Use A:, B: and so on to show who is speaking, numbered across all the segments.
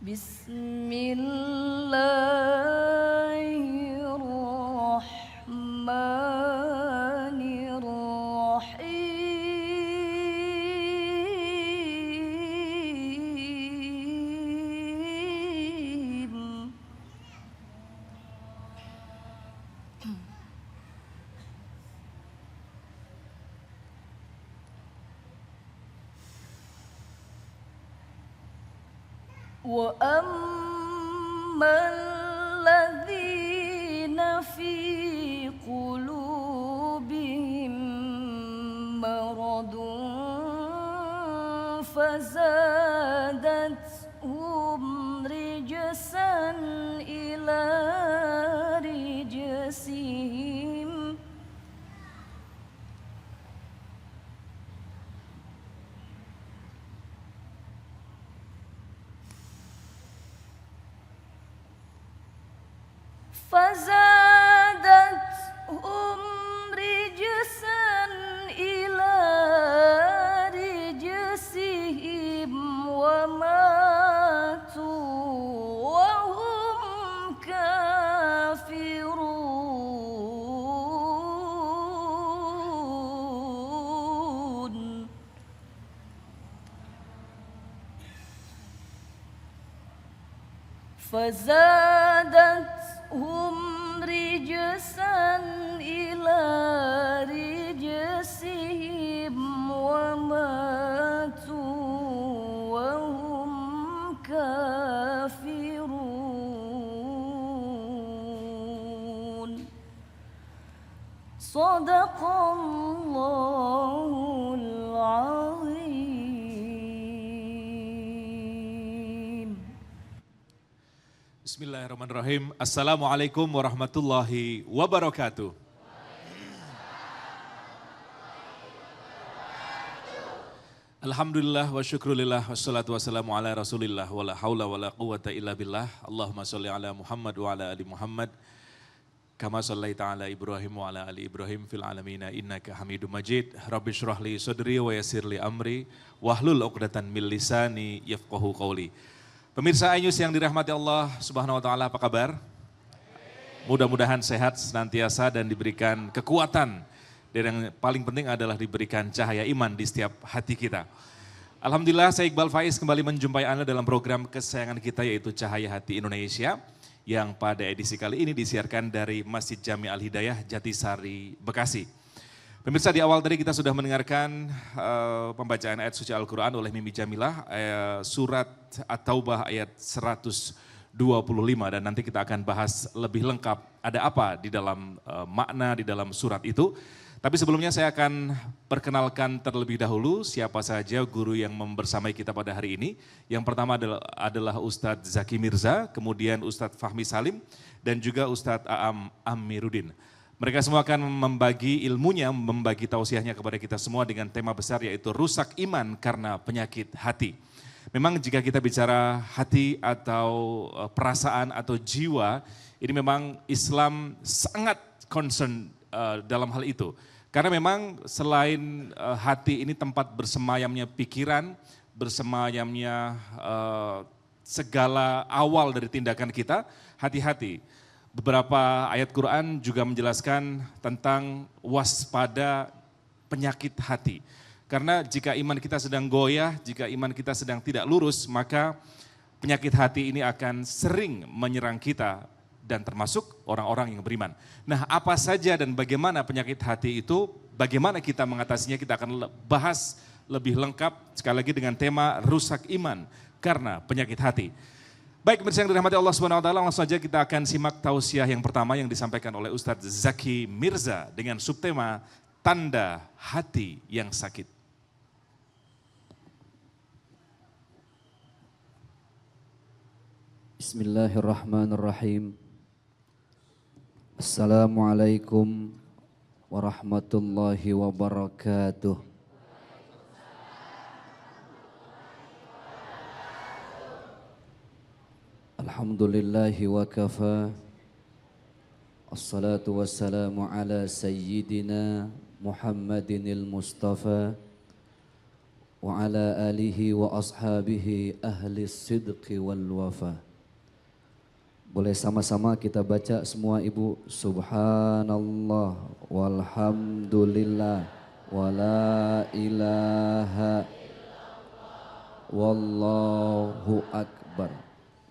A: Bismillahirrahmanirrahim. Wa ammal ladzina fi qulubihim maradun fazadathum rijsan ila rijsihim فزادتهم رجسا إلى رجسهم وماتوا وهم كافرون. فزادتهم رجسا إلى رجسهم وماتوا وهم كافرون. صدق الله العظيم.
B: Bismillahirrahmanirrahim. Assalamualaikum warahmatullahi wabarakatuh. Alhamdulillah wa syukrulillah wassalatu wassalamu ala rasulillah wa la hawla wa la quwata illa billah. Allahumma sholli ala Muhammad wa ala ali Muhammad kama shallaita ala Ibrahim wa ala ali Ibrahim fil alamina innaka Hamidum Majid. Rabbi shrah li sadri wa yassir li amri wahlul 'uqdatan min lisani yafqahu qawli. Pemirsa iNews yang dirahmati Allah Subhanahu wa taala, apa kabar? Mudah-mudahan sehat senantiasa dan diberikan kekuatan. Dan yang paling penting adalah diberikan cahaya iman di setiap hati kita. Alhamdulillah, saya Iqbal Faiz kembali menjumpai Anda dalam program kesayangan kita yaitu Cahaya Hati Indonesia, yang pada edisi kali ini disiarkan dari Masjid Jami Al-Hidayah Jatisari, Bekasi. Pemirsa, di awal tadi kita sudah mendengarkan pembacaan ayat suci Al-Quran oleh Mimi Jamilah, surat At-Taubah ayat 125, dan nanti kita akan bahas lebih lengkap ada apa di dalam makna di dalam surat itu. Tapi sebelumnya saya akan perkenalkan terlebih dahulu siapa saja guru yang membersamai kita pada hari ini. Yang pertama adalah Ustadz Zaki Mirza, kemudian Ustadz Fahmi Salim, dan juga Ustadz Aam Amiruddin. Mereka semua akan membagi ilmunya, membagi tausiahnya kepada kita semua dengan tema besar yaitu rusak iman karena penyakit hati. Memang jika kita bicara hati atau perasaan atau jiwa, ini memang Islam sangat concern dalam hal itu. Karena memang selain hati ini tempat bersemayamnya pikiran, bersemayamnya segala awal dari tindakan kita, hati-hati. Beberapa ayat Quran juga menjelaskan tentang waspada penyakit hati. Karena jika iman kita sedang goyah, jika iman kita sedang tidak lurus, maka penyakit hati ini akan sering menyerang kita dan termasuk orang-orang yang beriman. Nah, apa saja dan bagaimana penyakit hati itu, bagaimana kita mengatasinya, kita akan bahas lebih lengkap sekali lagi dengan tema rusak iman karena penyakit hati. Baik, pemirsa yang dirahmati Allah Subhanahu wa taala, langsung saja kita akan simak tausiah yang pertama yang disampaikan oleh Ustadz Zaki Mirza dengan subtema tanda hati yang sakit.
C: Bismillahirrahmanirrahim. Assalamualaikum warahmatullahi wabarakatuh. Alhamdulillahi wa kafa. Assalatu wassalamu ala sayyidina Muhammadinil Mustafa وعلى آله وأصحابه أهل الصدق والوفا. Boleh sama-sama kita baca semua ibu. Subhanallah walhamdulillah wala ilaha wallahu akbar.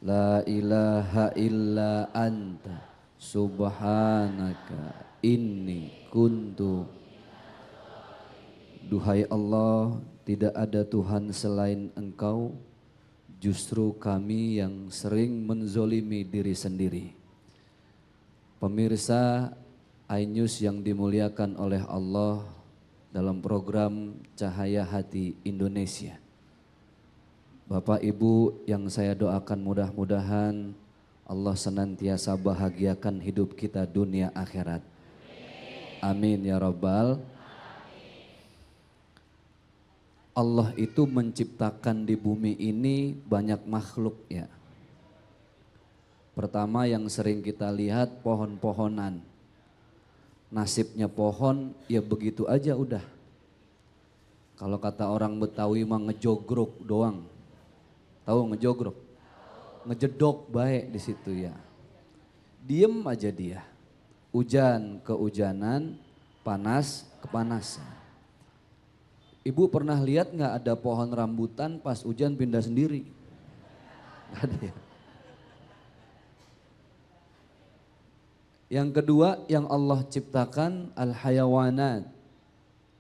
C: La ilaha illa anta subhanaka inni kuntu. Duhai Allah, tidak ada Tuhan selain Engkau. Justru kami yang sering menzolimi diri sendiri. Pemirsa iNews yang dimuliakan oleh Allah dalam program Cahaya Hati Indonesia. Bapak Ibu yang saya doakan mudah-mudahan Allah senantiasa bahagiakan hidup kita dunia akhirat. Amin ya Rabbal. Allah itu menciptakan di bumi ini banyak makhluk ya. Pertama yang sering kita lihat pohon-pohonan. Nasibnya pohon ya begitu aja udah. Kalau kata orang Betawi mah ngejogrok doang. Tahu ngejogrok? Ngejedok baik di situ ya. Diem aja dia. Hujan kehujanan, panas kepanasan. Ibu pernah lihat nggak ada pohon rambutan pas hujan pindah sendiri? Nggak ada ya. Yang kedua yang Allah ciptakan al-hayawanat,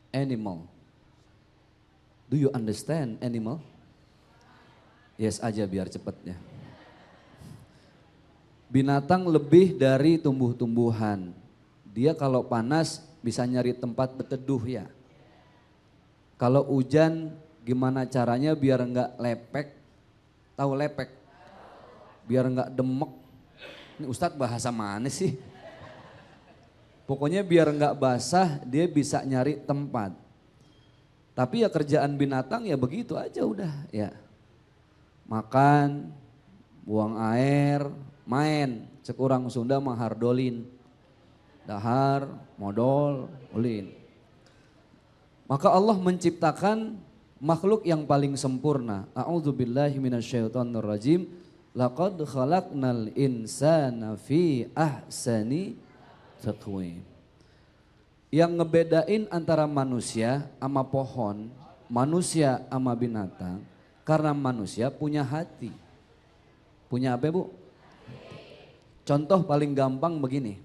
C: animal. Do you understand animal? Yes aja biar cepatnya. Binatang lebih dari tumbuh-tumbuhan. Dia kalau panas bisa nyari tempat berteduh ya. Kalau hujan gimana caranya biar enggak lepek, tahu lepek? Biar enggak demek. Ini Ustadz bahasa mana sih? Pokoknya biar enggak basah dia bisa nyari tempat. Tapi ya kerjaan binatang ya begitu aja udah ya. Makan, buang air, main. Sekurang Sunda mahardolin. Dahar, modal, ulin. Maka Allah menciptakan makhluk yang paling sempurna. A'udzubillahi minasyaitonirrajim. Laqad khalaqnal insana fi ahsani taqwim. Yang ngebedain antara manusia sama pohon, manusia sama binatang, karena manusia punya hati. Punya apa Bu? Contoh paling gampang begini.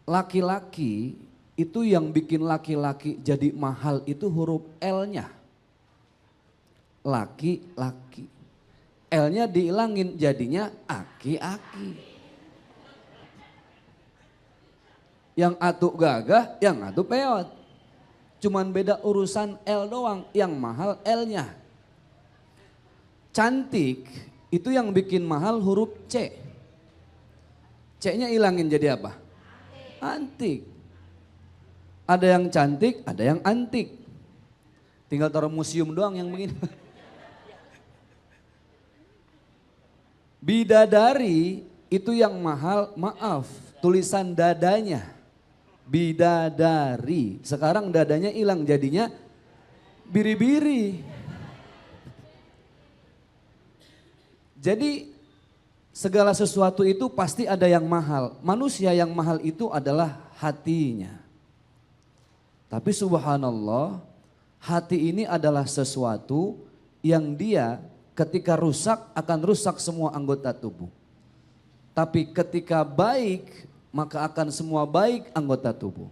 C: Laki-laki itu yang bikin laki-laki jadi mahal itu huruf L-nya. Laki-laki. L-nya dihilangin jadinya aki-aki. Yang atu gagah, yang atu peot. Cuman beda urusan L doang, yang mahal L-nya. Cantik itu yang bikin mahal huruf C. C-nya hilangin jadi apa? Antik. Ada yang cantik, ada yang antik. Tinggal taruh museum doang yang begini. Bidadari itu yang mahal, maaf, tulisan dadanya. Bidadari, sekarang dadanya hilang jadinya biri-biri. Jadi segala sesuatu itu pasti ada yang mahal. Manusia yang mahal itu adalah hatinya. Tapi subhanallah, hati ini adalah sesuatu yang dia ketika rusak akan rusak semua anggota tubuh. Tapi ketika baik maka akan semua baik anggota tubuh.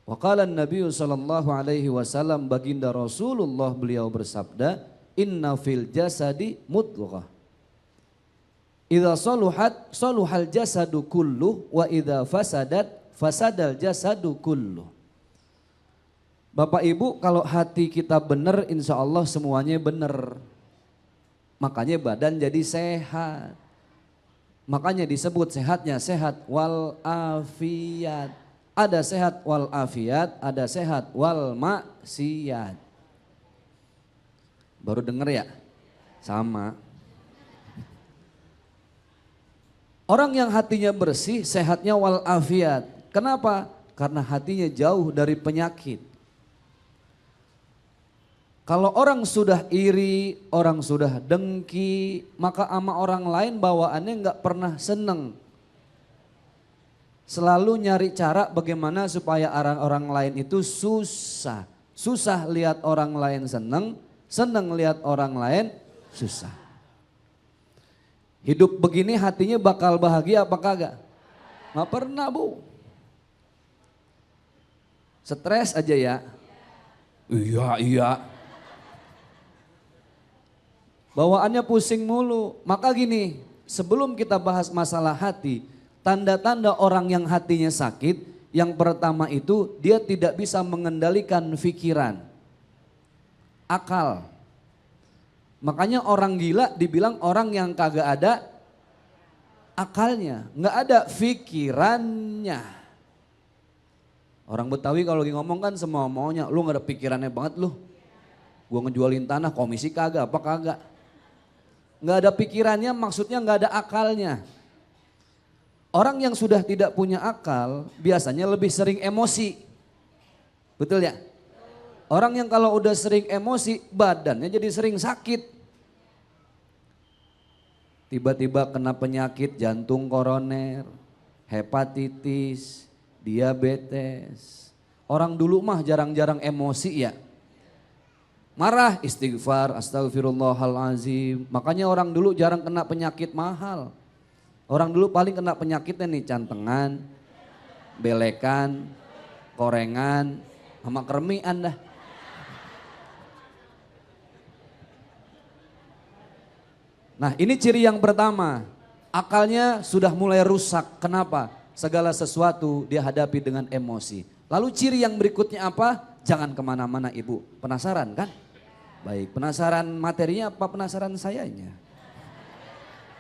C: Wa qala Nabi sallallahu alaihi wasallam, baginda Rasulullah beliau bersabda, inna fil jasadi mudghah. Idza saluhat saluhal jasadu kulluh wa idza fasadat fasadal jasadu kulluh. Bapak Ibu kalau hati kita benar insya Allah semuanya benar. Makanya badan jadi sehat. Makanya disebut sehatnya sehat wal afiat. Ada sehat wal afiat, ada sehat wal maksiat. Baru denger ya? Sama. Orang yang hatinya bersih sehatnya wal afiat. Kenapa? Karena hatinya jauh dari penyakit. Kalau orang sudah iri, orang sudah dengki, maka sama orang lain bawaannya nggak pernah seneng. Selalu nyari cara bagaimana supaya orang lain itu susah. Susah lihat orang lain seneng, seneng lihat orang lain susah. Hidup begini hatinya bakal bahagia apa kagak? Nggak pernah bu. Stres aja ya. Iya. Bawaannya pusing mulu. Maka gini, sebelum kita bahas masalah hati, tanda-tanda orang yang hatinya sakit, yang pertama itu dia tidak bisa mengendalikan pikiran, akal. Makanya orang gila dibilang orang yang kagak ada akalnya, nggak ada pikirannya. Orang Betawi kalau lagi ngomong kan semua maunya, lu nggak ada pikirannya banget lu. Gua ngejualin tanah komisi kagak apa kagak. Nggak ada pikirannya maksudnya nggak ada akalnya. Orang yang sudah tidak punya akal biasanya lebih sering emosi. Betul ya? Orang yang kalau udah sering emosi badannya jadi sering sakit. Tiba-tiba kena penyakit jantung koroner, hepatitis, diabetes. Orang dulu mah jarang-jarang emosi ya. Marah, istighfar, astagfirullahalazim. Makanya orang dulu jarang kena penyakit mahal. Orang dulu paling kena penyakitnya nih cantengan, belekan, korengan, sama kermian dah. Nah ini ciri yang pertama, akalnya sudah mulai rusak. Kenapa? Segala sesuatu dia hadapi dengan emosi. Lalu ciri yang berikutnya apa? Jangan kemana-mana ibu, penasaran kan? Baik, penasaran materinya apa penasaran sayanya?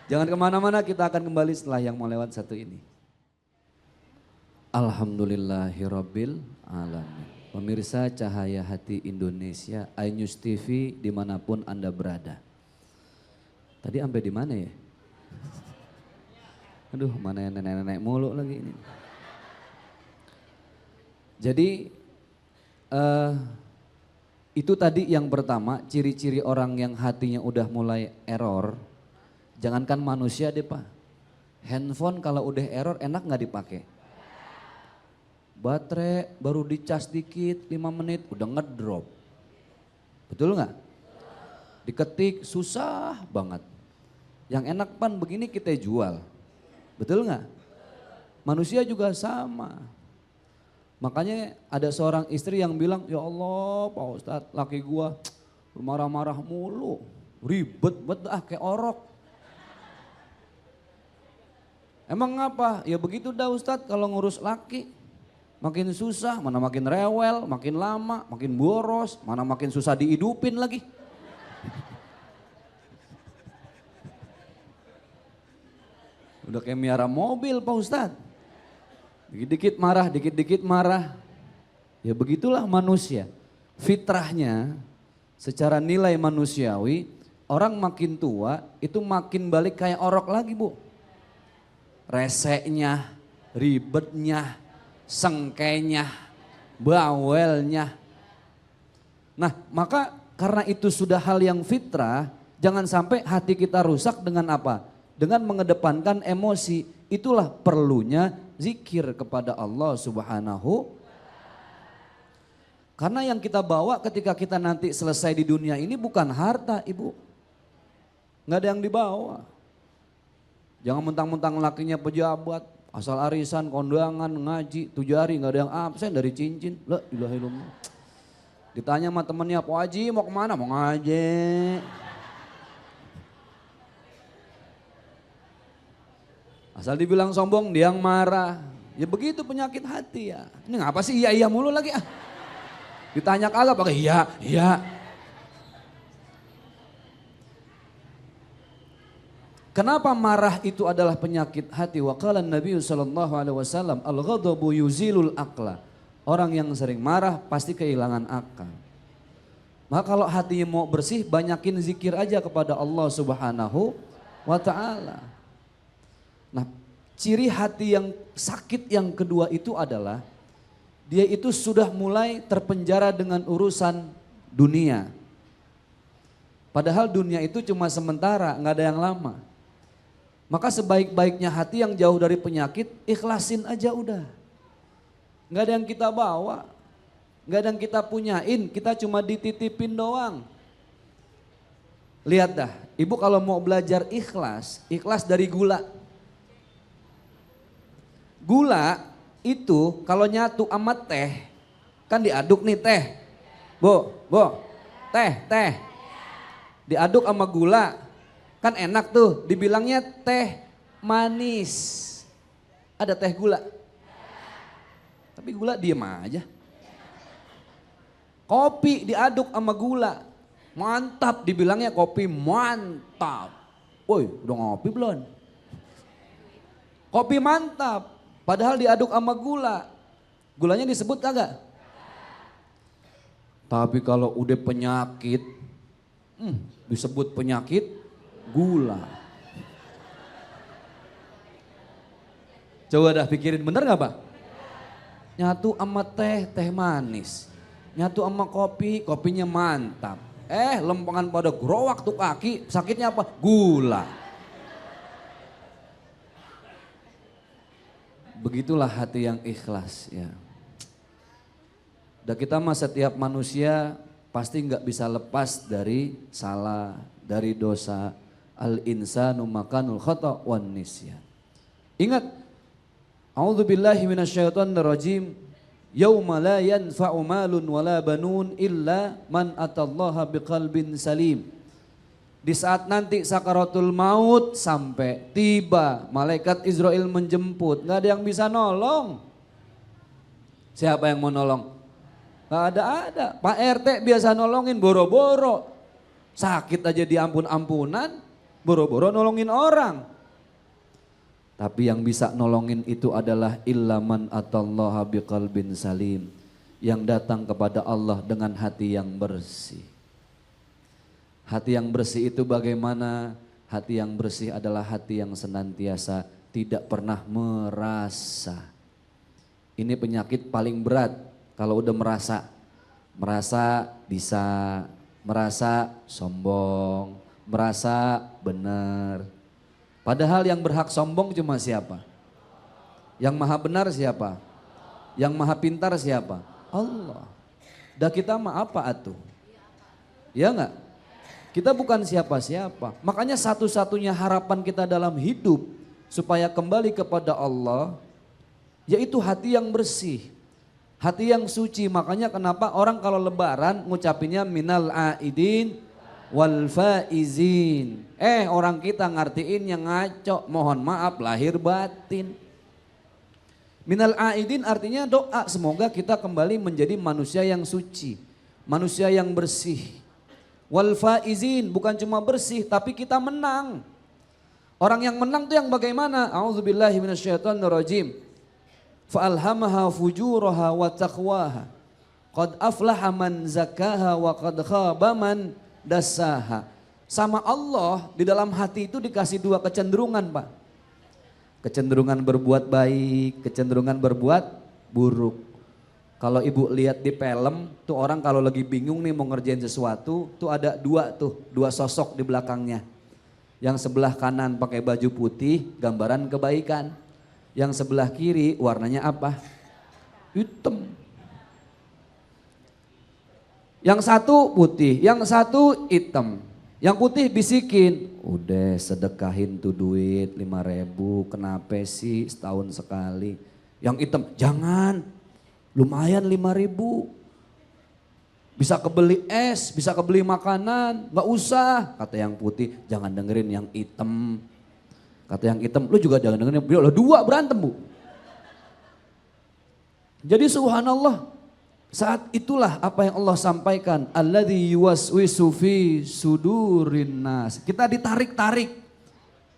C: Jangan kemana-mana, kita akan kembali setelah yang mau lewat satu ini. Alhamdulillahirabbil alamin. Pemirsa Cahaya Hati Indonesia, iNews TV dimanapun Anda berada. Tadi sampai di mana ya? Aduh, mana yang nenek-nenek mulu lagi ini. Jadi itu tadi yang pertama, ciri-ciri orang yang hatinya udah mulai error. Jangankan manusia deh pak, handphone kalau udah error enak gak dipakai? Baterai baru dicas dikit 5 menit udah ngedrop. Betul gak? Diketik susah banget. Yang enak pan begini kita jual. Betul gak? Manusia juga sama. Makanya ada seorang istri yang bilang, ya Allah Pak Ustadz laki gua marah-marah mulu. Ribet banget kayak orok. Emang apa? Ya begitu dah Ustadz kalau ngurus laki. Makin susah, mana makin rewel, makin lama, makin boros, mana makin susah dihidupin lagi. Udah kayak miara mobil Pak Ustadz. Dikit-dikit marah. Ya begitulah manusia. Fitrahnya secara nilai manusiawi, orang makin tua itu makin balik kayak orok lagi bu. Reseknya, ribetnya, sengkenya, bawelnya. Nah maka karena itu sudah hal yang fitrah, jangan sampai hati kita rusak dengan apa? Dengan mengedepankan emosi. Itulah perlunya zikir kepada Allah Subhanahu. Karena yang kita bawa ketika kita nanti selesai di dunia ini bukan harta ibu. Nggak ada yang dibawa. Jangan mentang-mentang lakinya pejabat, asal arisan, kondangan, ngaji, 7 hari nggak ada yang absen dari cincin. La ilaha illallah. Ditanya sama temennya, Pak Haji mau kemana? Mau ngaji. Asal dibilang sombong dia yang marah. Ya begitu penyakit hati ya. Ini ngapa sih iya mulu lagi ah. Ditanya kagak pakai iya. Kenapa marah itu adalah penyakit hati? Wa qala Nabi sallallahu alaihi wasallam al-ghadabu yuzilul aqla. Orang yang sering marah pasti kehilangan akal. Maka kalau hatinya mau bersih banyakin zikir aja kepada Allah Subhanahu wa taala. Nah, ciri hati yang sakit yang kedua itu adalah dia itu sudah mulai terpenjara dengan urusan dunia. Padahal dunia itu cuma sementara, nggak ada yang lama. Maka sebaik-baiknya hati yang jauh dari penyakit, ikhlasin aja udah. Nggak ada yang kita bawa, nggak ada yang kita punyain, kita cuma dititipin doang. Lihat dah, ibu kalau mau belajar ikhlas, ikhlas dari gula. Gula itu kalau nyatu sama teh, kan diaduk nih teh. Bu, teh. Diaduk sama gula, kan enak tuh, dibilangnya teh manis. Ada teh gula. Tapi gula diem aja. Kopi diaduk sama gula, mantap, dibilangnya kopi mantap. Woi, udah ngopi belum? Kopi mantap, padahal diaduk sama gula. Gulanya disebut kagak? Tapi kalau udah penyakit, disebut penyakit gula. Coba dah pikirin, bener gak Pak? Nyatu sama teh, teh manis. Nyatu sama kopi, kopinya mantap. Lempengan pada growak tuh kaki, sakitnya apa? Gula. Begitulah hati yang ikhlas ya. Dan kita mah setiap manusia pasti nggak bisa lepas dari salah, dari dosa. Al-insanu makanul khata' wan nisyan. Ingat, a'udzubillahi minasyaitonirrajim. Yauma la yanfa'u malun wala banun illa man atallaha biqalbin salim. Di saat nanti sakaratul maut sampai tiba, malaikat Israel menjemput, nggak ada yang bisa nolong. Siapa yang mau nolong? Nggak ada. Pak RT biasa nolongin boro-boro. Sakit aja diampun-ampunan, boro-boro nolongin orang. Tapi yang bisa nolongin itu adalah illaman atallaha biqalbin salim. Yang datang kepada Allah dengan hati yang bersih. Hati yang bersih itu bagaimana? Hati yang bersih adalah hati yang senantiasa tidak pernah merasa. Ini penyakit paling berat. Kalau udah merasa bisa, merasa sombong, merasa benar. Padahal yang berhak sombong cuma siapa? Yang maha benar siapa? Yang maha pintar siapa? Allah. Dah kita mah apa atuh? Ya enggak? Kita bukan siapa-siapa. Makanya satu-satunya harapan kita dalam hidup supaya kembali kepada Allah, yaitu hati yang bersih. Hati yang suci, makanya kenapa orang kalau lebaran ngucapinnya minal aidin wal faizin. Orang kita ngartiin yang ngaco, mohon maaf lahir batin. Minal aidin artinya doa, semoga kita kembali menjadi manusia yang suci, manusia yang bersih. Wal faizin bukan cuma bersih tapi kita menang. Orang yang menang tuh yang bagaimana? A'udzubillahi minasyaitonirrajim. Fa'alhamaha fujuraha wa taqwaha. Qad aflaha man zakaha wa qad khaba man dassaha. Sama Allah di dalam hati itu dikasih dua kecenderungan Pak. Kecenderungan berbuat baik, kecenderungan berbuat buruk. Kalau ibu lihat di film tuh orang kalau lagi bingung nih mau ngerjain sesuatu tuh ada dua sosok di belakangnya. Yang sebelah kanan pakai baju putih gambaran kebaikan. Yang sebelah kiri warnanya apa? Hitam. Yang satu putih, yang satu hitam. Yang putih bisikin, udah sedekahin tuh duit 5.000, kenapa sih setahun sekali. Yang hitam, jangan, lumayan 5.000. Bisa kebeli es, bisa kebeli makanan, gak usah. Kata yang putih, jangan dengerin yang hitam. Kata yang hitam, lu juga jangan dengerin, lo dua berantem Bu. Jadi subhanallah, saat itulah apa yang Allah sampaikan. Alladzi yuwaswisu fi sudurin nas. Kita ditarik-tarik,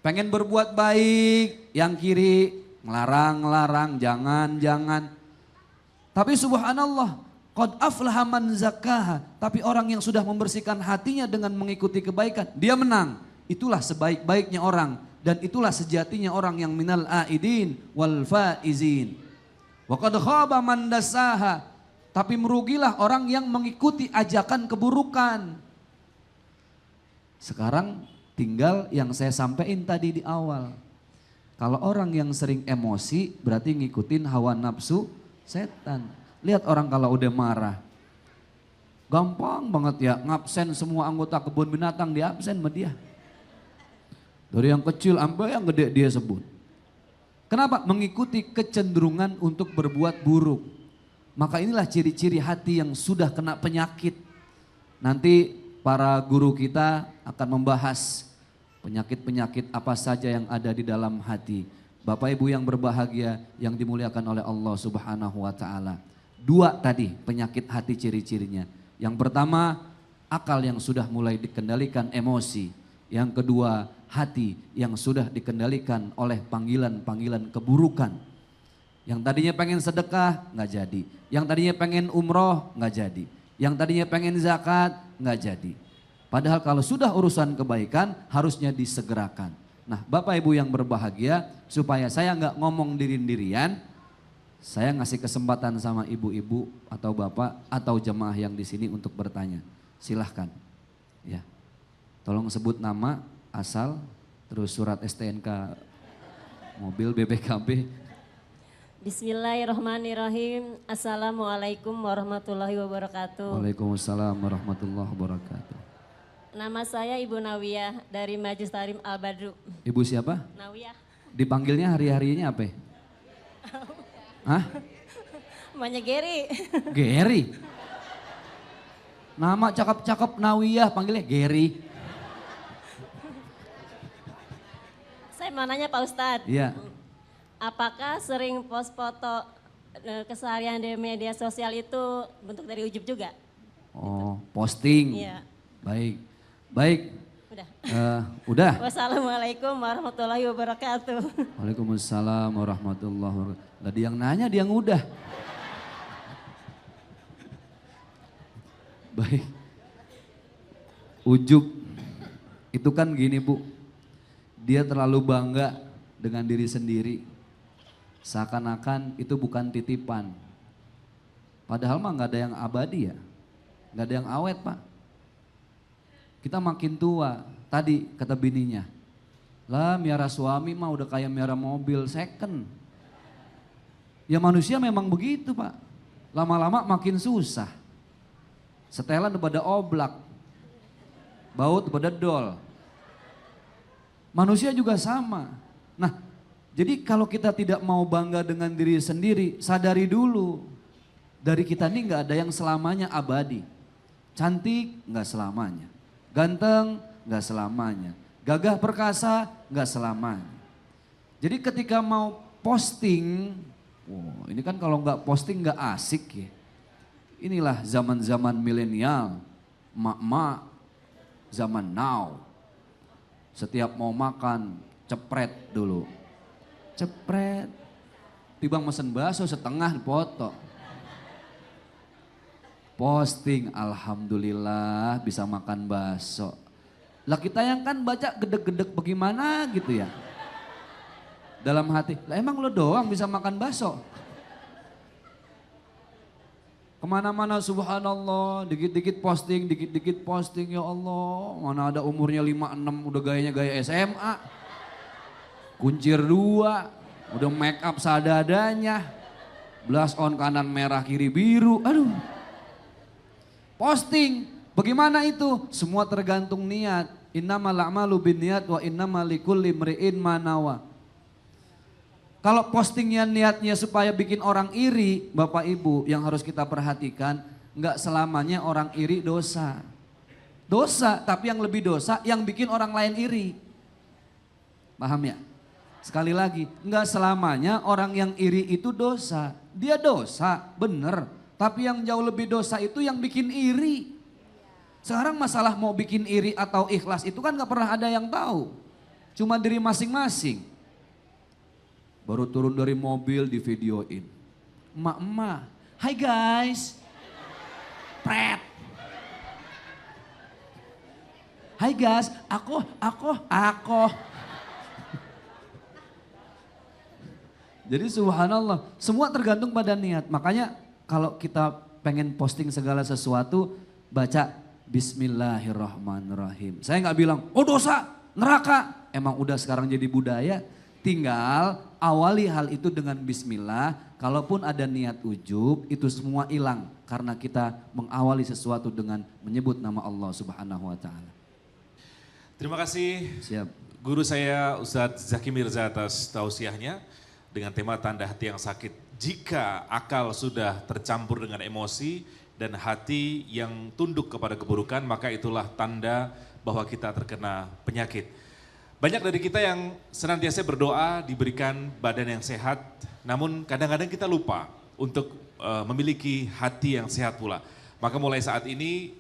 C: pengen berbuat baik, yang kiri ngelarang-larang, jangan. Tapi subhanallah, qad aflaha man zakkaha. Tapi orang yang sudah membersihkan hatinya dengan mengikuti kebaikan, dia menang. Itulah sebaik-baiknya orang. Dan itulah sejatinya orang yang minal aidin wal faizin. Wa qad khaba man dassaha. Tapi merugilah orang yang mengikuti ajakan keburukan. Sekarang tinggal yang saya sampaikan tadi di awal. Kalau orang yang sering emosi berarti ngikutin hawa nafsu setan. Lihat orang kalau udah marah. Gampang banget ya ngabsen semua anggota kebun binatang di absen sama dia. Dari yang kecil sampai yang gede dia sebut. Kenapa? Mengikuti kecenderungan untuk berbuat buruk. Maka inilah ciri-ciri hati yang sudah kena penyakit. Nanti para guru kita akan membahas penyakit-penyakit apa saja yang ada di dalam hati. Bapak Ibu yang berbahagia yang dimuliakan oleh Allah Subhanahu wa taala. 2 tadi penyakit hati ciri-cirinya. Yang pertama, akal yang sudah mulai dikendalikan emosi. Yang kedua, hati yang sudah dikendalikan oleh panggilan-panggilan keburukan. Yang tadinya pengen sedekah, nggak jadi. Yang tadinya pengen umroh, nggak jadi. Yang tadinya pengen zakat, nggak jadi. Padahal kalau sudah urusan kebaikan, harusnya disegerakan. Nah, Bapak Ibu yang berbahagia, supaya saya nggak ngomong diri-dirian, saya ngasih kesempatan sama ibu-ibu atau bapak atau jemaah yang di sini untuk bertanya. Silahkan. Ya. Tolong sebut nama, asal, terus surat STNK mobil BPKB.
D: Bismillahirrahmanirrahim. Assalamualaikum warahmatullahi wabarakatuh.
C: Waalaikumsalam warahmatullahi wabarakatuh.
D: Nama saya Ibu Nawiyah dari Majlis Tarim Al-Badru.
C: Ibu siapa?
D: Nawiyah.
C: Dipanggilnya hari-harinya apa? Hah?
D: Namanya Geri.
C: Geri. Nama cakep-cakep Nawiyah, panggilnya Geri.
D: Saya mau nanya Pak Ustadz.
C: Iya.
D: Apakah sering post foto keseharian di media sosial itu bentuk dari ujub juga?
C: Oh, posting.
D: Iya.
C: Baik. Baik.
D: Udah.
C: Udah.
D: Wassalamualaikum warahmatullahi wabarakatuh.
C: Waalaikumsalam warahmatullahi wabarakatuh. Tadi yang nanya dia yang udah. Baik. Ujub itu kan gini Bu. Dia terlalu bangga dengan diri sendiri. Seakan-akan itu bukan titipan. Padahal mah nggak ada yang abadi ya. Nggak ada yang awet Pak. Kita makin tua. Tadi kata bininya. Lah miara suami mah udah kayak miara mobil second. Ya manusia memang begitu Pak. Lama-lama makin susah. Setelan pada oblak. Baut pada dol. Manusia juga sama. Nah, jadi kalau kita tidak mau bangga dengan diri sendiri, sadari dulu. Dari kita ini nggak ada yang selamanya abadi. Cantik nggak selamanya. Ganteng nggak selamanya. Gagah perkasa nggak selamanya. Jadi ketika mau posting, wow, ini kan kalau nggak posting nggak asik ya. Inilah zaman-zaman milenial, mak-mak, zaman now. Setiap mau makan, cepret dulu. Cepret. Tibang mesen bakso setengah dipoto. Posting, alhamdulillah bisa makan bakso. Lah kita yang kan baca gedek-gedek bagaimana gitu ya. Dalam hati, lah emang lo doang bisa makan bakso? Kemana-mana subhanallah, dikit-dikit posting ya Allah. Mana ada umurnya 56 udah gayanya gaya SMA. Kuncir 2, udah make up seadanya. Blush on kanan merah kiri biru, aduh. Posting, bagaimana itu? Semua tergantung niat. Innamal a'malu binniyat wa innamal likulli imri'in ma nawa. Kalau postingnya niatnya supaya bikin orang iri, Bapak Ibu yang harus kita perhatikan, enggak selamanya orang iri dosa. Dosa, tapi yang lebih dosa yang bikin orang lain iri. Paham ya? Sekali lagi, enggak selamanya orang yang iri itu dosa. Dia dosa, bener. Tapi yang jauh lebih dosa itu yang bikin iri. Sekarang masalah mau bikin iri atau ikhlas itu kan enggak pernah ada yang tahu. Cuma diri masing-masing. Baru turun dari mobil di videoin. Emak-emak, hai guys. Pret. Hai guys, aku. Jadi subhanallah, semua tergantung pada niat. Makanya kalau kita pengen posting segala sesuatu, baca Bismillahirrahmanirrahim. Saya nggak bilang, oh dosa, neraka. Emang udah sekarang jadi budaya. Tinggal awali hal itu dengan bismillah. Kalaupun ada niat ujub, itu semua hilang. Karena kita mengawali sesuatu dengan menyebut nama Allah Subhanahu wa Ta'ala.
B: Terima kasih.
C: Siap.
B: Guru saya Ustadz Zaki Mirza atas tausiahnya dengan tema tanda hati yang sakit. Jika akal sudah tercampur dengan emosi dan hati yang tunduk kepada keburukan, maka itulah tanda bahwa kita terkena penyakit. Banyak dari kita yang senantiasa berdoa diberikan badan yang sehat, namun kadang-kadang kita lupa untuk memiliki hati yang sehat pula. Maka mulai saat ini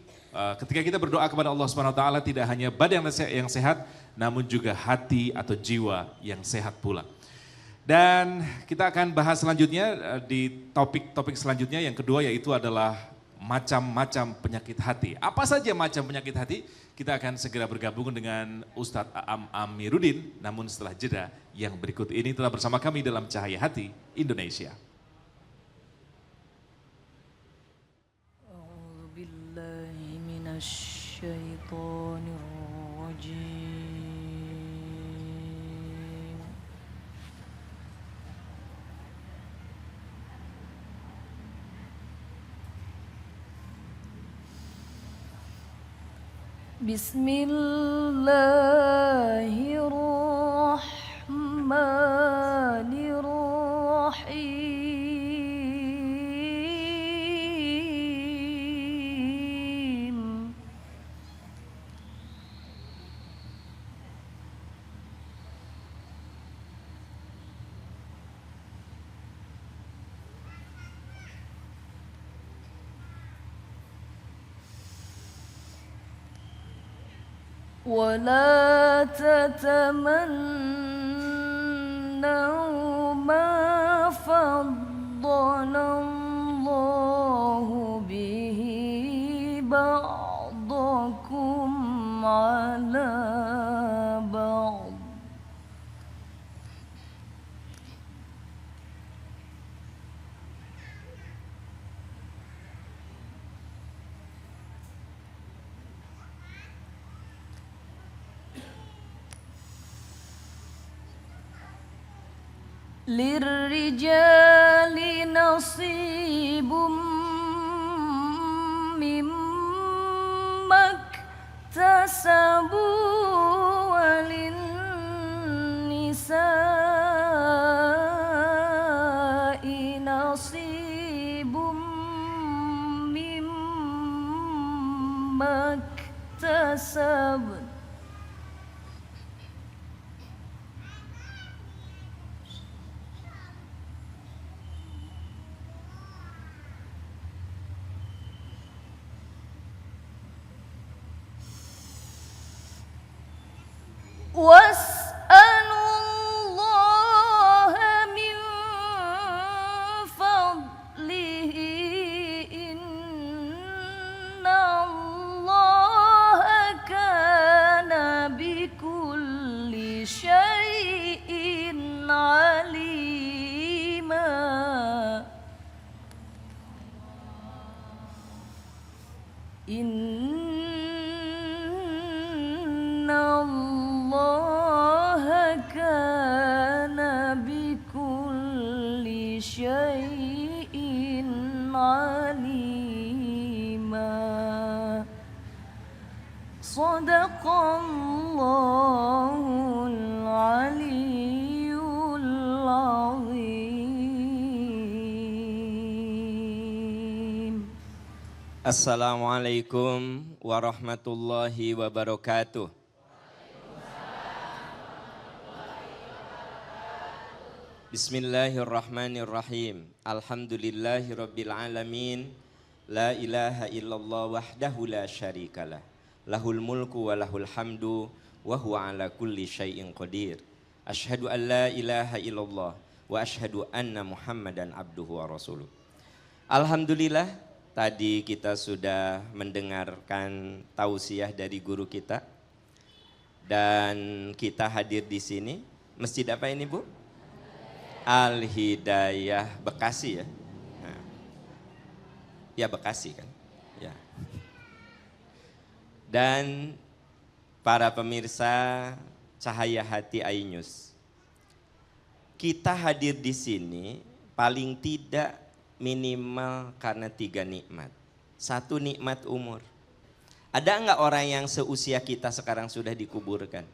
B: ketika kita berdoa kepada Allah Subhanahu wa taala tidak hanya badan yang sehat, namun juga hati atau jiwa yang sehat pula. Dan kita akan bahas selanjutnya di topik selanjutnya yang kedua, yaitu adalah macam-macam penyakit hati. Apa saja macam penyakit hati? Kita akan segera bergabung dengan Ustadz Aam Amiruddin. Namun setelah jeda yang berikut ini telah bersama kami dalam Cahaya Hati Indonesia.
A: Bismillahirrahmanirrahim. ولا تتمنوا ما فضل الله به بعضكم على بعض للرجال نصيب مما اكتسبوا وللنساء نصيب مما اكتسبن واسألوا الله من فضله إن الله كان بكل شيء عليما إن الله كان بكل شيء عليما صدق الله العلي العظيم.
E: Assalamualaikum warahmatullahi wabarakatuh. Bismillahirrahmanirrahim. Alhamdulillahirabbil alamin. La ilaha illallah wahdahu la syarikalah. Lahul mulku wa lahul hamdu wa huwa ala kulli syai'in qadir. Asyhadu an la ilaha illallah wa asyhadu anna Muhammadan abduhu wa rasuluh. Alhamdulillah, tadi kita sudah mendengarkan tausiah dari guru kita. Dan kita hadir di sini. Masjid apa ini, Bu? Al-Hidayah Bekasi ya. Nah. Ya Bekasi kan. Ya. dan para pemirsa Cahaya Hati iNews. Kita hadir di sini paling tidak minimal karena 3 nikmat. 1 nikmat umur. Ada enggak orang yang seusia kita sekarang sudah dikuburkan?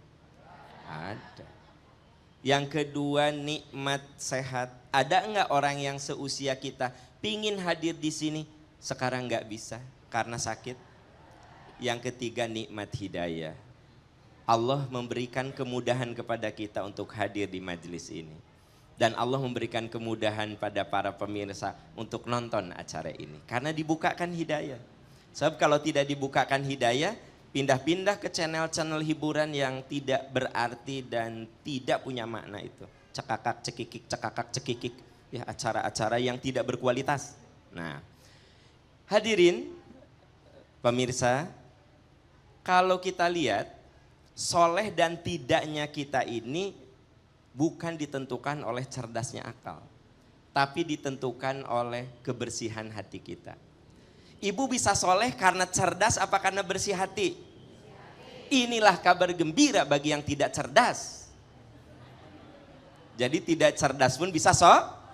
E: Ada. Yang kedua nikmat sehat. Ada enggak orang yang seusia kita pingin hadir di sini sekarang enggak bisa karena sakit? Yang ketiga nikmat hidayah. Allah memberikan kemudahan kepada kita untuk hadir di majelis ini. Dan Allah memberikan kemudahan pada para pemirsa untuk nonton acara ini. Karena dibukakan hidayah. Sebab kalau tidak dibukakan hidayah, pindah-pindah ke channel-channel hiburan yang tidak berarti dan tidak punya makna itu. Cekakak, cekikik, ya acara-acara yang tidak berkualitas. Nah, hadirin, pemirsa, kalau kita lihat, soleh dan tidaknya kita ini bukan ditentukan oleh cerdasnya akal, tapi ditentukan oleh kebersihan hati kita. Ibu bisa soleh karena cerdas apa karena bersih hati? Inilah kabar gembira bagi yang tidak cerdas. Jadi tidak cerdas pun bisa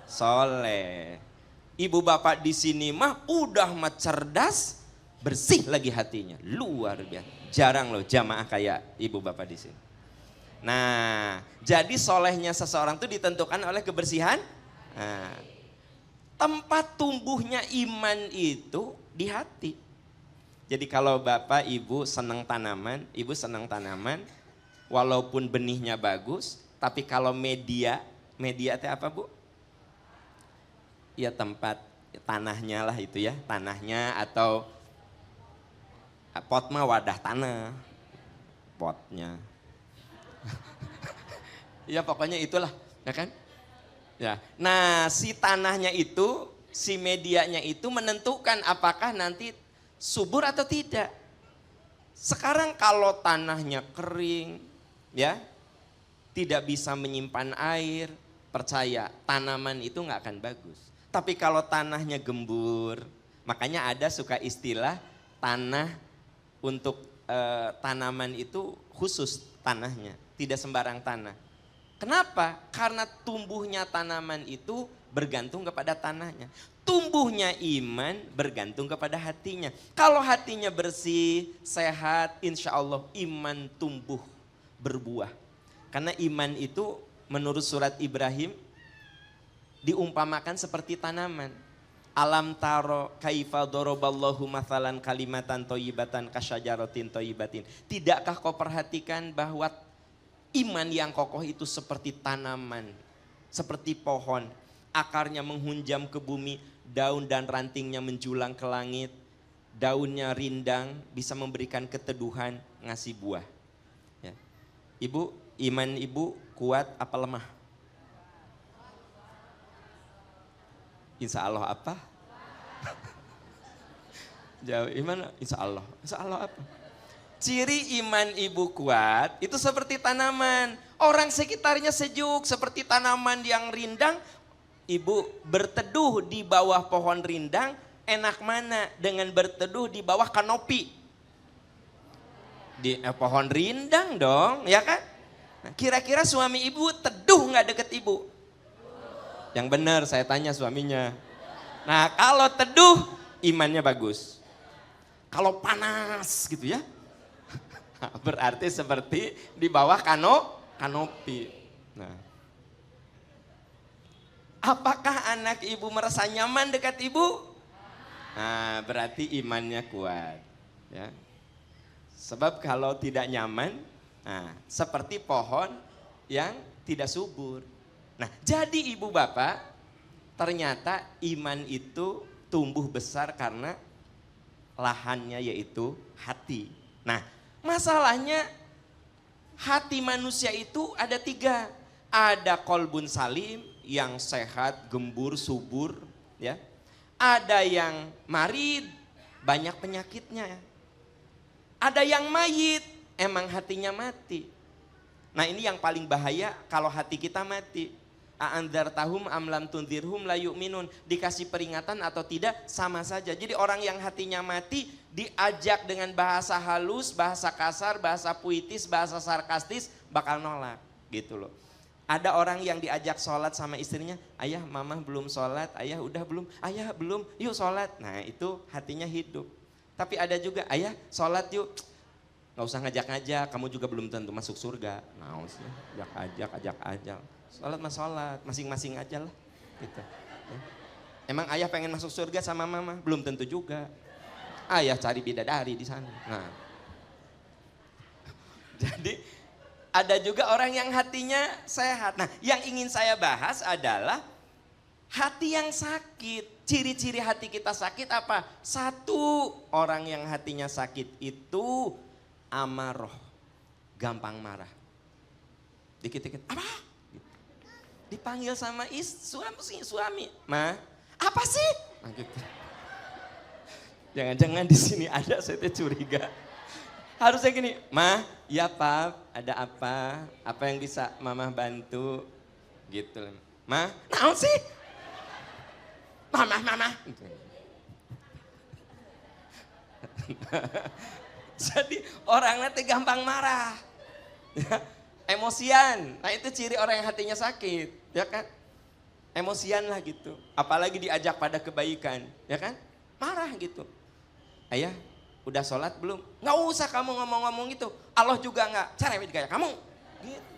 E: soleh. Ibu bapak di sini mah udah mah cerdas, bersih lagi hatinya, luar biasa. Jarang loh jamaah kayak ibu bapak di sini. Nah, jadi solehnya seseorang itu ditentukan oleh kebersihan. Nah, tempat tumbuhnya iman itu di hati. Jadi kalau bapak ibu senang tanaman, walaupun benihnya bagus, tapi kalau media itu apa bu? Ya tempat tanahnya lah itu ya, tanahnya atau pot mah wadah tanah, potnya. Ya pokoknya itulah, ya kan? Ya. Nah, si tanahnya itu, si medianya itu menentukan apakah nanti subur atau tidak. Sekarang kalau tanahnya kering, ya, tidak bisa menyimpan air, percaya tanaman itu nggak akan bagus. Tapi kalau tanahnya gembur, makanya ada suka istilah tanah untuk tanaman itu khusus tanahnya, tidak sembarang tanah. Kenapa? Karena tumbuhnya tanaman itu bergantung kepada tanahnya. Tumbuhnya iman bergantung kepada hatinya. Kalau hatinya bersih, sehat, insya Allah iman tumbuh berbuah. Karena iman itu menurut surat Ibrahim diumpamakan seperti tanaman. Alam taro kaifa doroballahu mathalan kalimatan toyibatan kasyajaratin toyibatin. Tidakkah kau perhatikan bahwa iman yang kokoh itu seperti tanaman, seperti pohon. Akarnya menghunjam ke bumi, daun dan rantingnya menjulang ke langit. Daunnya rindang, bisa memberikan keteduhan, ngasih buah. Ya. Ibu, iman ibu kuat apa lemah? Insya Allah apa? Jawab iman, insya Allah. Insya Allah apa? Ciri iman ibu kuat itu seperti tanaman. Orang sekitarnya sejuk seperti tanaman yang rindang. Ibu berteduh di bawah pohon rindang, enak mana dengan berteduh di bawah kanopi? Di pohon rindang dong, ya kan? Nah, kira-kira suami ibu teduh nggak deket ibu? Yang benar saya tanya suaminya. Nah kalau teduh imannya bagus. Kalau panas gitu ya, berarti seperti di bawah kanopi. Nah, apakah anak ibu merasa nyaman dekat ibu? Nah, berarti imannya kuat. Ya. Sebab kalau tidak nyaman, nah, seperti pohon yang tidak subur. Nah, jadi ibu bapak, ternyata iman itu tumbuh besar karena lahannya yaitu hati. Nah, masalahnya hati manusia itu ada 3. Ada kolbun salim yang sehat, gembur, subur. Ya. Ada yang marid, banyak penyakitnya. Ada yang mayit, emang hatinya mati. Nah ini yang paling bahaya kalau hati kita mati. A'andzartahum am lam tunzirhum la yu'minun. Dikasih peringatan atau tidak sama saja. Jadi orang yang hatinya mati diajak dengan bahasa halus, bahasa kasar, bahasa puitis, bahasa sarkastis bakal nolak gitu loh. Ada orang yang diajak sholat sama istrinya, ayah mama belum sholat, ayah udah belum, ayah belum, yuk sholat. Nah itu hatinya hidup. Tapi ada juga, ayah sholat yuk, nggak usah ngajak-ngajak, kamu juga belum tentu masuk surga. Nah ajak ajak. Sholat mas sholat, masing-masing aja lah. Gitu. Emang ayah pengen masuk surga sama mama? Belum tentu juga. Ayah cari bidadari di sana. Nah, jadi ada juga orang yang hatinya sehat. Nah, yang ingin saya bahas adalah hati yang sakit. Ciri-ciri hati kita sakit apa? Satu, orang yang hatinya sakit itu amaroh, gampang marah. Dikit-dikit, apa? Dipanggil sama suami, ma, apa sih? Nah, gitu. Jangan-jangan di sini ada, saya curiga. Harusnya gini, ma, ya pap, ada apa? Apa yang bisa mama bantu? Gitu, ma, naon sih? Mama. Gitu. Jadi orang nanti gampang marah. Emosian, nah itu ciri orang yang hatinya sakit, ya kan? Emosian lah gitu, apalagi diajak pada kebaikan, ya kan? Marah gitu. Ayah, udah sholat belum? Nggak usah kamu ngomong-ngomong gitu, Allah juga nggak, cerewet kayak kamu. Gitu.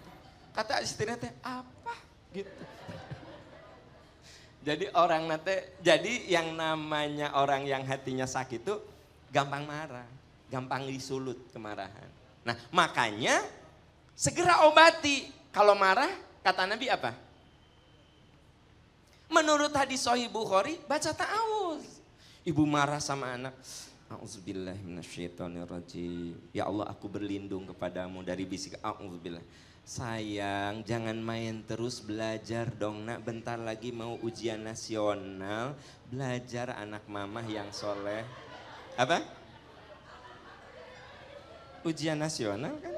E: Kata istrinya teh, apa? Gitu. Jadi orang nanti, jadi yang namanya orang yang hatinya sakit itu gampang marah, gampang disulut kemarahan. Nah makanya segera obati. Kalau marah, kata Nabi apa? Menurut hadis Sahih Bukhari, baca ta'awuz. Ibu marah sama anak. A'udzubillahi minasyaitonirrajim. Ya Allah, aku berlindung kepadamu dari bisik. A'udzubillah. Sayang, jangan main terus, belajar dong nak. Bentar lagi mau ujian nasional. Belajar anak mamah yang soleh. Apa? Ujian nasional kan?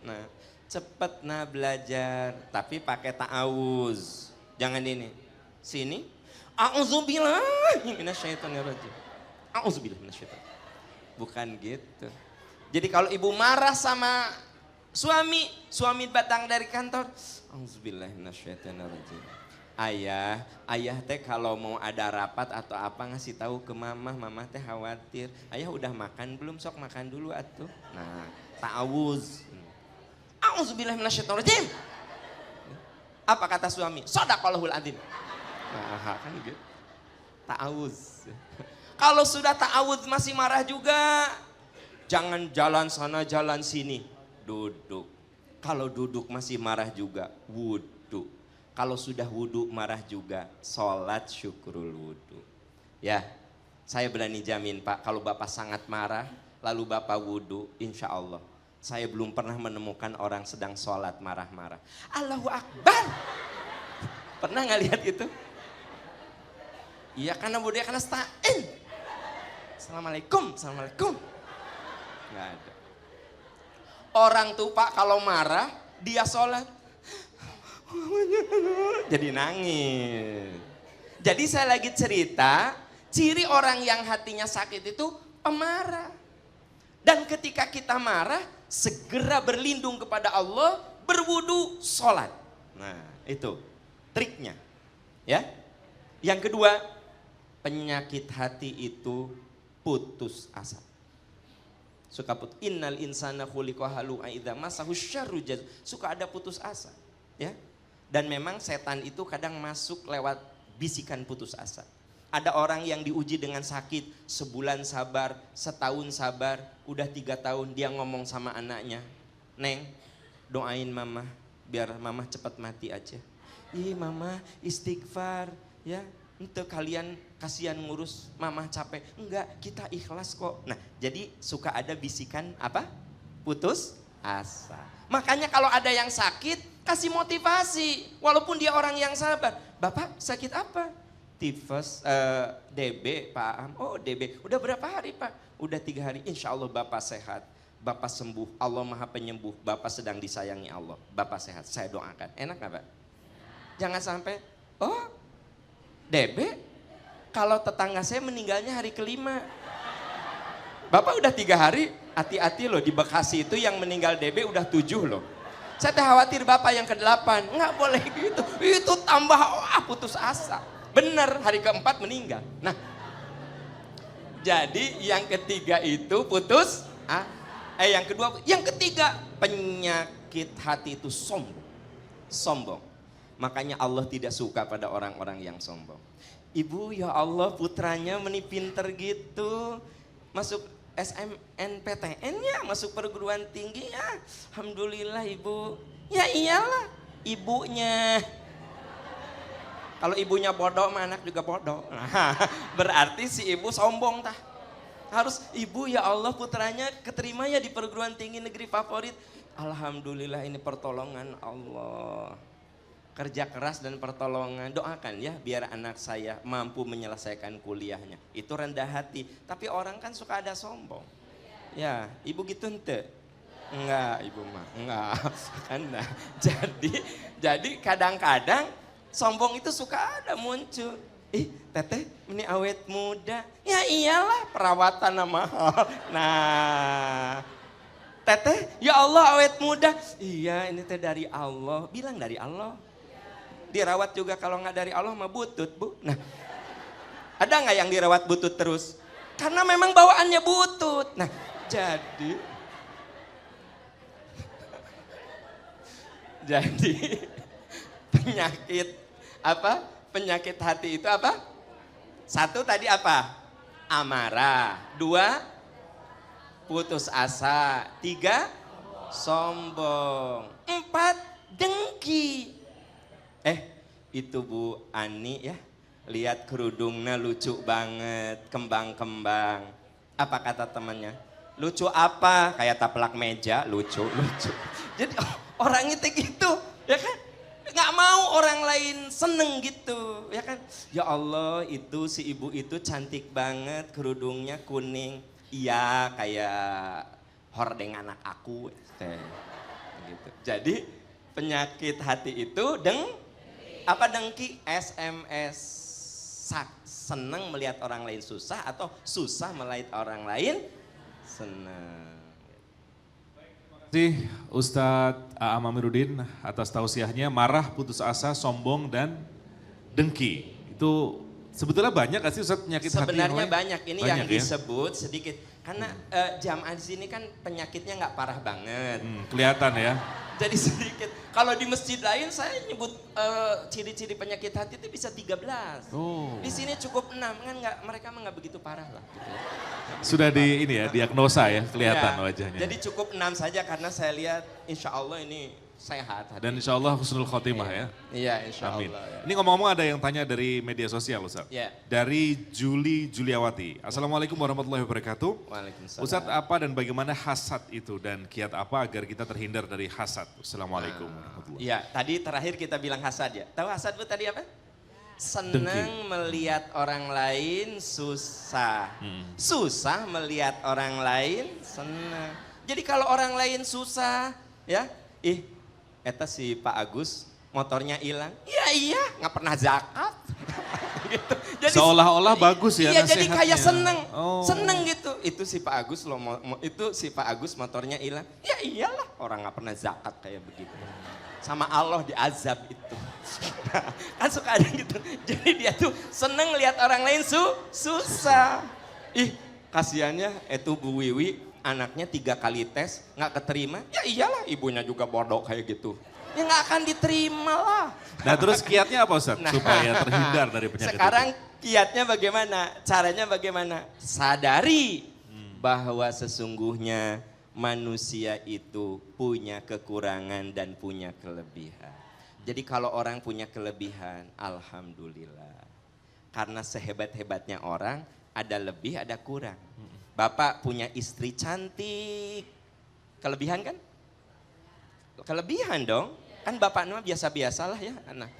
E: Nah, cepet nah belajar, tapi pakai ta'awuz. Jangan ini. Sini. A'udzubillahi minasyaitonirrajim. A'udzubillahi minasyaitonirrajim. Bukan gitu. Jadi kalau ibu marah sama suami datang dari kantor, A'udzubillahi minasyaitonirrajim. Ayah teh kalau mau ada rapat atau apa ngasih tahu ke mama teh khawatir. Ayah udah makan belum? Sok makan dulu atuh. Nah, ta'awuz. A'udzubillahi minasyaitonirrajim. Apa kata suami? Shadaqallahul adzim. Nah, kan gitu. Ta'awuz. Kalau sudah ta'awuz masih marah juga, jangan jalan sana jalan sini, duduk. Kalau duduk masih marah juga, wudhu. Kalau sudah wudhu marah juga, sholat syukurul wudhu. Ya, saya berani jamin Pak, kalau Bapak sangat marah, lalu Bapak wudhu, insya Allah. Saya belum pernah menemukan orang sedang sholat marah-marah. Allahu Akbar. Pernah nggak lihat itu? Iya karena budaya karena stain. Assalamualaikum. Nggak ada. Orang tuh Pak kalau marah, dia sholat. Jadi nangis. Jadi saya lagi cerita, ciri orang yang hatinya sakit itu pemarah. Dan ketika kita marah, segera berlindung kepada Allah, berwudu, sholat. Nah itu triknya. Ya. Yang kedua, penyakit hati itu putus asa. Suka putus. Innal insana khuliqa halu'a idza masahu syarru jaz. Suka ada putus asa. Ya. Dan memang setan itu kadang masuk lewat bisikan putus asa. Ada orang yang diuji dengan sakit, sebulan sabar, setahun sabar, udah 3 tahun dia ngomong sama anaknya, Neng, doain mama, biar mama cepat mati aja. Ih mama istighfar, ya, untuk kalian kasihan ngurus mama capek. Enggak, kita ikhlas kok. Nah jadi suka ada bisikan apa? Putus asa. Makanya kalau ada yang sakit, kasih motivasi, walaupun dia orang yang sabar. Bapak sakit apa? Tifus, DB, Pak Am. Oh DB, udah berapa hari Pak? Udah 3 hari, insya Allah Bapak sehat. Bapak sembuh, Allah Maha Penyembuh. Bapak sedang disayangi Allah. Bapak sehat, saya doakan. Enak gak Pak? Jangan sampai, oh DB, kalau tetangga saya meninggalnya hari kelima. Bapak udah 3 hari, hati-hati loh, di Bekasi itu yang meninggal DB udah 7 loh. Saya khawatir Bapak yang ke-8, nggak boleh gitu. Itu tambah, putus asa. Bener, hari keempat meninggal. Nah, jadi yang ketiga itu putus, yang ketiga penyakit hati itu sombong. Sombong. Makanya Allah tidak suka pada orang-orang yang sombong. Ibu, ya Allah, putranya pinter gitu. Masuk SMNPTN-nya, masuk perguruan tinggi ya. Alhamdulillah Ibu. Ya iyalah, ibunya. Kalau ibunya bodoh, anak juga bodoh. Nah, berarti si ibu sombong tah. Harus, Ibu, ya Allah, putranya keterima ya di perguruan tinggi negeri favorit. Alhamdulillah, ini pertolongan Allah. Kerja keras dan pertolongan, doakan ya biar anak saya mampu menyelesaikan kuliahnya. Itu rendah hati, tapi orang kan suka ada sombong. Ya, Ibu gitu ente? Enggak, Ibu mah, enggak. Nah, jadi kadang-kadang sombong itu suka ada muncul. Teteh, ini awet muda. Ya iyalah, perawatan mahal. Nah, Teteh, ya Allah awet muda. Iya, ini teh dari Allah. Bilang dari Allah. Dirawat juga kalau nggak dari Allah mah butut, Bu. Nah, ada nggak yang dirawat butut terus? Karena memang bawaannya butut. Nah, jadi penyakit apa? Penyakit hati itu apa? 1 tadi apa? Amarah. 2 putus asa. 3 sombong. 4 dengki. Itu Bu Ani ya, lihat kerudungnya lucu banget, kembang-kembang. Apa kata temannya? Lucu apa? Kayak taplak meja, lucu. Jadi orang itu gitu, ya kan? Nggak mau orang lain seneng gitu, ya kan? Ya Allah, itu si ibu itu cantik banget, kerudungnya kuning. Iya, kayak hordeng anak aku. Gitu. Jadi penyakit hati itu dengki, SMS, seneng melihat orang lain susah atau susah melihat orang lain senang.
B: Terima kasih Ustadz A.A. Amiruddin atas tausiahnya. Marah, putus asa, sombong, dan dengki. Itu sebetulnya banyak gak sih Ustadz penyakit hati?
E: Sebenarnya banyak, ini
B: banyak,
E: yang disebut sedikit. Karena jamaah di sini kan penyakitnya nggak parah banget.
B: Kelihatan ya.
E: Jadi sedikit. Kalau di masjid lain saya nyebut ciri-ciri penyakit hati itu bisa 13.
B: Oh.
E: Di sini cukup 6, kan mereka mah nggak begitu parah lah. Gitu ya.
B: Sudah diagnosa ya, kelihatan
E: Ya,
B: wajahnya.
E: Jadi cukup 6 saja karena saya lihat insya Allah ini sehat hati.
B: Dan insya Allah husnul khotimah ya.
E: Iya insya
B: Amin.
E: Allah. Ya.
B: Ini ngomong-ngomong ada yang tanya dari media sosial Ustaz.
E: Ya.
B: Dari Juli Juliawati. Assalamualaikum warahmatullahi wabarakatuh.
E: Waalaikumsalam.
B: Ustaz, apa dan bagaimana hasad itu dan kiat apa agar kita terhindar dari hasad? Assalamualaikum warahmatullahi wabarakatuh.
E: Iya, tadi terakhir kita bilang hasad ya. Tahu hasad Bu tadi apa? Senang melihat orang lain susah. Susah melihat orang lain senang. Jadi kalau orang lain susah, ya, eta si Pak Agus motornya hilang. Iya, nggak pernah zakat. Gitu. Jadi
B: seolah-olah bagus ya
E: iya,
B: nasihatnya.
E: jadi kayak seneng.
B: Oh.
E: Seneng gitu. Itu si Pak Agus loh, itu si Pak Agus motornya hilang. Ya iyalah, orang nggak pernah zakat kayak begitu. Sama Allah diazab itu. Kan suka ada gitu. Jadi dia tuh seneng lihat orang lain susah. Kasihannya itu Bu Wiwi, anaknya 3 kali tes nggak keterima. Ya iyalah, ibunya juga bodoh kayak gitu. Ya nggak akan diterima lah.
B: Nah terus kiatnya apa Ustaz? Supaya terhindar dari penyakit
E: sekarang
B: itu.
E: kiatnya bagaimana? Caranya bagaimana? Sadari bahwa sesungguhnya manusia itu punya kekurangan dan punya kelebihan. Jadi kalau orang punya kelebihan, alhamdulillah. Karena sehebat-hebatnya orang, ada lebih, ada kurang. Bapak punya istri cantik, kelebihan kan? Kelebihan dong. Kan bapak mah biasa-biasalah ya. Nah,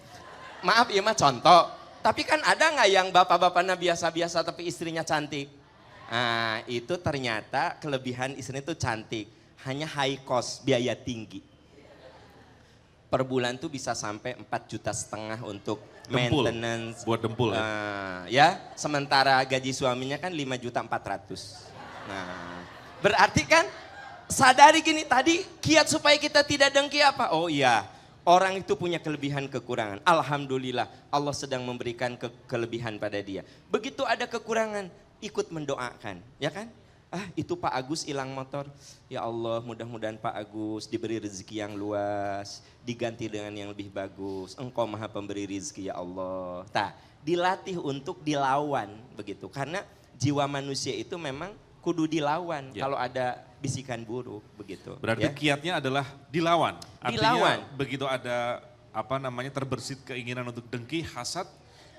E: maaf ya mah contoh. Tapi kan ada nggak yang bapak-bapaknya biasa-biasa tapi istrinya cantik? Nah itu ternyata kelebihan istrinya itu cantik. Hanya high cost, biaya tinggi. per bulan tuh bisa sampai 4,5 juta untuk
B: Dempul,
E: maintenance.
B: buat dempul ya?
E: Ya, sementara gaji suaminya kan 5,4 juta. Nah, berarti kan sadari gini tadi kiat supaya kita tidak dengki apa? Oh iya, orang itu punya kelebihan kekurangan. Alhamdulillah Allah sedang memberikan kelebihan pada dia. Begitu ada kekurangan, ikut mendoakan, ya kan? Itu Pak Agus hilang motor. Ya Allah, mudah-mudahan Pak Agus diberi rezeki yang luas, diganti dengan yang lebih bagus. Engkau Maha Pemberi rezeki ya Allah. Dilatih untuk dilawan begitu. Karena jiwa manusia itu memang kudu dilawan kalau ada bisikan buruk begitu.
B: Berarti kiatnya adalah dilawan. Artinya
E: Dilawan.
B: begitu ada terbersit keinginan untuk dengki, hasad,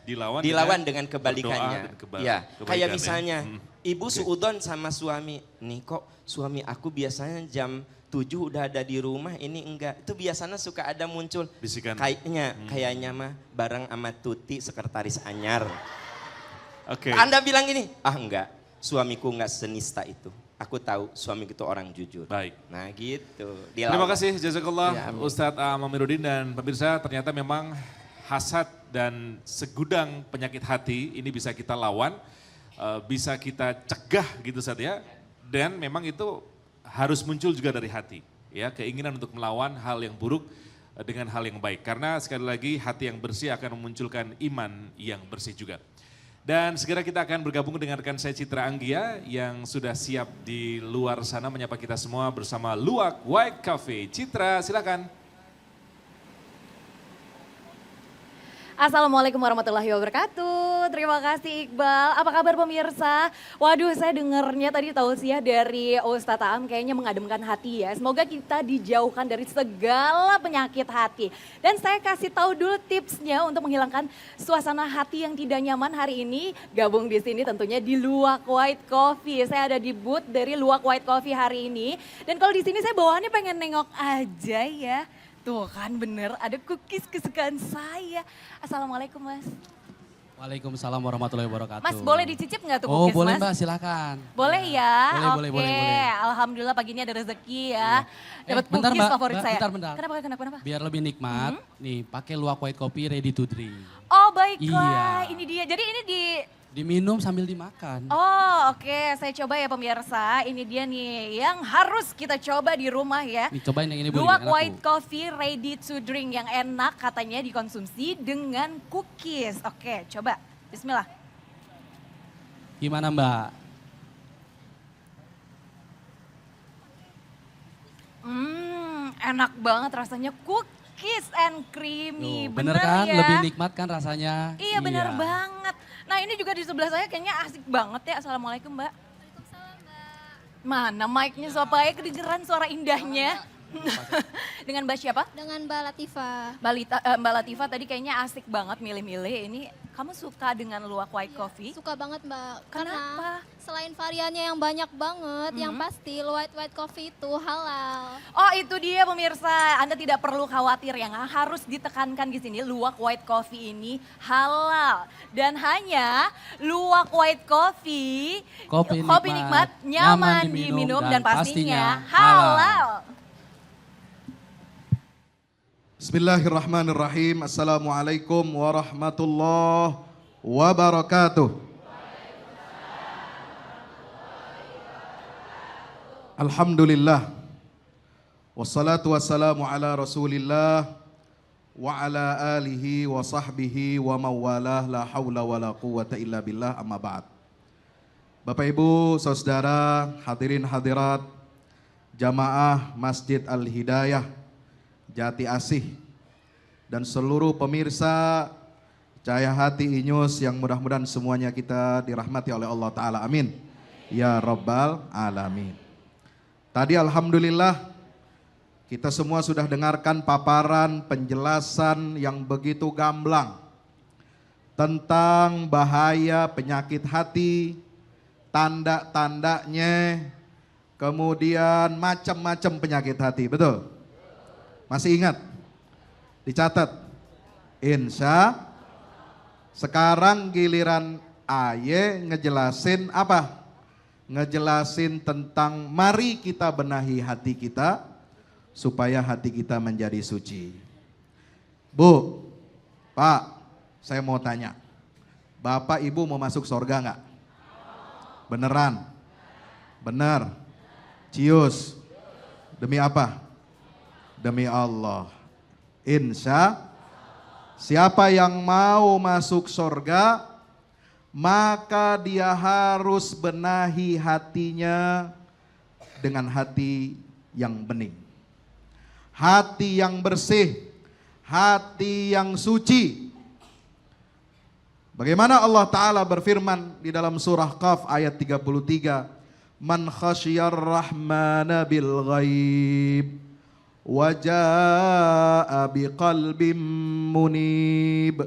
B: dilawan
E: dengan kebalikannya. Ya, kayak misalnya ibu suudon sama suami, nih kok suami aku biasanya jam 7 udah ada di rumah, ini enggak. Itu biasanya suka ada muncul
B: bisikan.
E: Kayaknya mah bareng sama Tuti sekretaris anyar.
B: Oke.
E: Anda bilang gini, enggak, suamiku enggak senista itu. Aku tahu suamiku itu orang jujur.
B: Baik.
E: Nah gitu.
B: Terima kasih jazakallah
E: Ya,
B: Ustadz Amiruddin dan pemirsa, ternyata memang hasad dan segudang penyakit hati ini bisa kita lawan, bisa kita cegah gitu Ustadz ya. Dan memang itu harus muncul juga dari hati, ya, keinginan untuk melawan hal yang buruk dengan hal yang baik. Karena sekali lagi hati yang bersih akan memunculkan iman yang bersih juga. Dan segera kita akan bergabung dengan rekan saya Citra Anggia yang sudah siap di luar sana menyapa kita semua bersama Luwak White Coffee. Citra, silakan.
A: Assalamualaikum warahmatullahi wabarakatuh. Terima kasih Iqbal. Apa kabar pemirsa? Waduh, saya dengarnya tadi tausiah dari Ustadz Am kayaknya mengademkan hati ya. Semoga kita dijauhkan dari segala penyakit hati. Dan saya kasih tahu dulu tipsnya untuk menghilangkan suasana hati yang tidak nyaman hari ini. Gabung di sini tentunya di Luwak White Coffee. Saya ada di booth dari Luwak White Coffee hari ini. Dan kalau di sini saya bawaannya pengen nengok aja ya. Tuh kan bener, ada cookies kesukaan saya. Assalamualaikum Mas.
F: Waalaikumsalam warahmatullahi wabarakatuh.
A: Mas boleh dicicip nggak tuh
F: Oh
A: cookies
F: boleh
A: Mas?
F: Mbak, silakan.
A: Boleh ya?
F: Boleh,
A: Oke.
F: boleh.
A: Alhamdulillah pagi ini ada rezeki ya. Dapat
F: Bentar,
A: cookies
F: Mbak,
A: favorit
F: Mbak,
A: saya.
F: bentar.
A: Kenapa?
F: Biar lebih nikmat, nih pakai Luwak White Coffee ready to drink.
A: Oh baiklah,
F: Iya.
A: ini dia. Jadi ini
F: Diminum sambil dimakan.
A: Oh oke, saya coba ya pemirsa. Ini dia nih yang harus kita coba di rumah ya.
F: Nih, cobain yang ini Bu.
A: Luwak
F: enak, Bu.
A: White Coffee ready to drink yang enak katanya dikonsumsi dengan cookies. Oke coba, bismillah.
F: Gimana Mbak?
A: Enak banget rasanya cookies and creamy.
F: Loh, bener kan?
A: ya?
F: Lebih nikmat kan rasanya?
A: Iya bener banget. Nah ini juga di sebelah saya kayaknya asik banget ya. Assalamualaikum Mbak.
G: Waalaikumsalam Mbak.
A: Mana mic-nya supaya kedengeran suara indahnya. Dengan Mbak siapa?
G: Dengan Mbak Latifah.
A: Mbak Latifah tadi kayaknya asik banget milih-milih. Ini kamu suka dengan Luwak White Coffee?
G: Suka banget Mbak.
A: Kenapa?
G: Karena selain variannya yang banyak banget, yang pasti White Coffee itu halal.
A: Oh itu dia pemirsa, Anda tidak perlu khawatir yang harus ditekankan di sini Luwak White Coffee ini halal. Dan hanya Luwak White Coffee,
F: Kopi
A: nikmat, nyaman diminum dan pastinya halal.
H: Bismillahirrahmanirrahim. Assalamualaikum warahmatullahi wabarakatuh. Alhamdulillah. Wassalatu wassalamu ala rasulillah wa ala alihi wa sahbihi wa mawalah la hawla wa la quwata illa billah amma ba'd. Bapak Ibu, saudara, hadirin hadirat, jamaah Masjid Al-Hidayah Jati Asih dan seluruh pemirsa Cahaya Hati Inyus yang mudah-mudahan semuanya kita dirahmati oleh Allah Ta'ala, amin ya rabbal alamin. Tadi alhamdulillah kita semua sudah dengarkan paparan penjelasan yang begitu gamblang tentang bahaya penyakit hati, tanda-tandanya, kemudian macam-macam penyakit hati, betul? Masih ingat? Dicatat. Insya. Sekarang giliran Aye ngejelasin apa? Ngejelasin tentang mari kita benahi hati kita supaya hati kita menjadi suci. Bu, Pak, saya mau tanya. Bapak Ibu mau masuk surga nggak? Beneran? Benar. Cius. Demi apa? Demi Allah. Insya. Siapa yang mau masuk surga, maka dia harus benahi hatinya dengan hati yang bening. Hati yang bersih, hati yang suci. Bagaimana Allah Ta'ala berfirman di dalam surah Qaf ayat 33, Man khasyar rahmana bil ghaib wa jaa'a biqalbin munib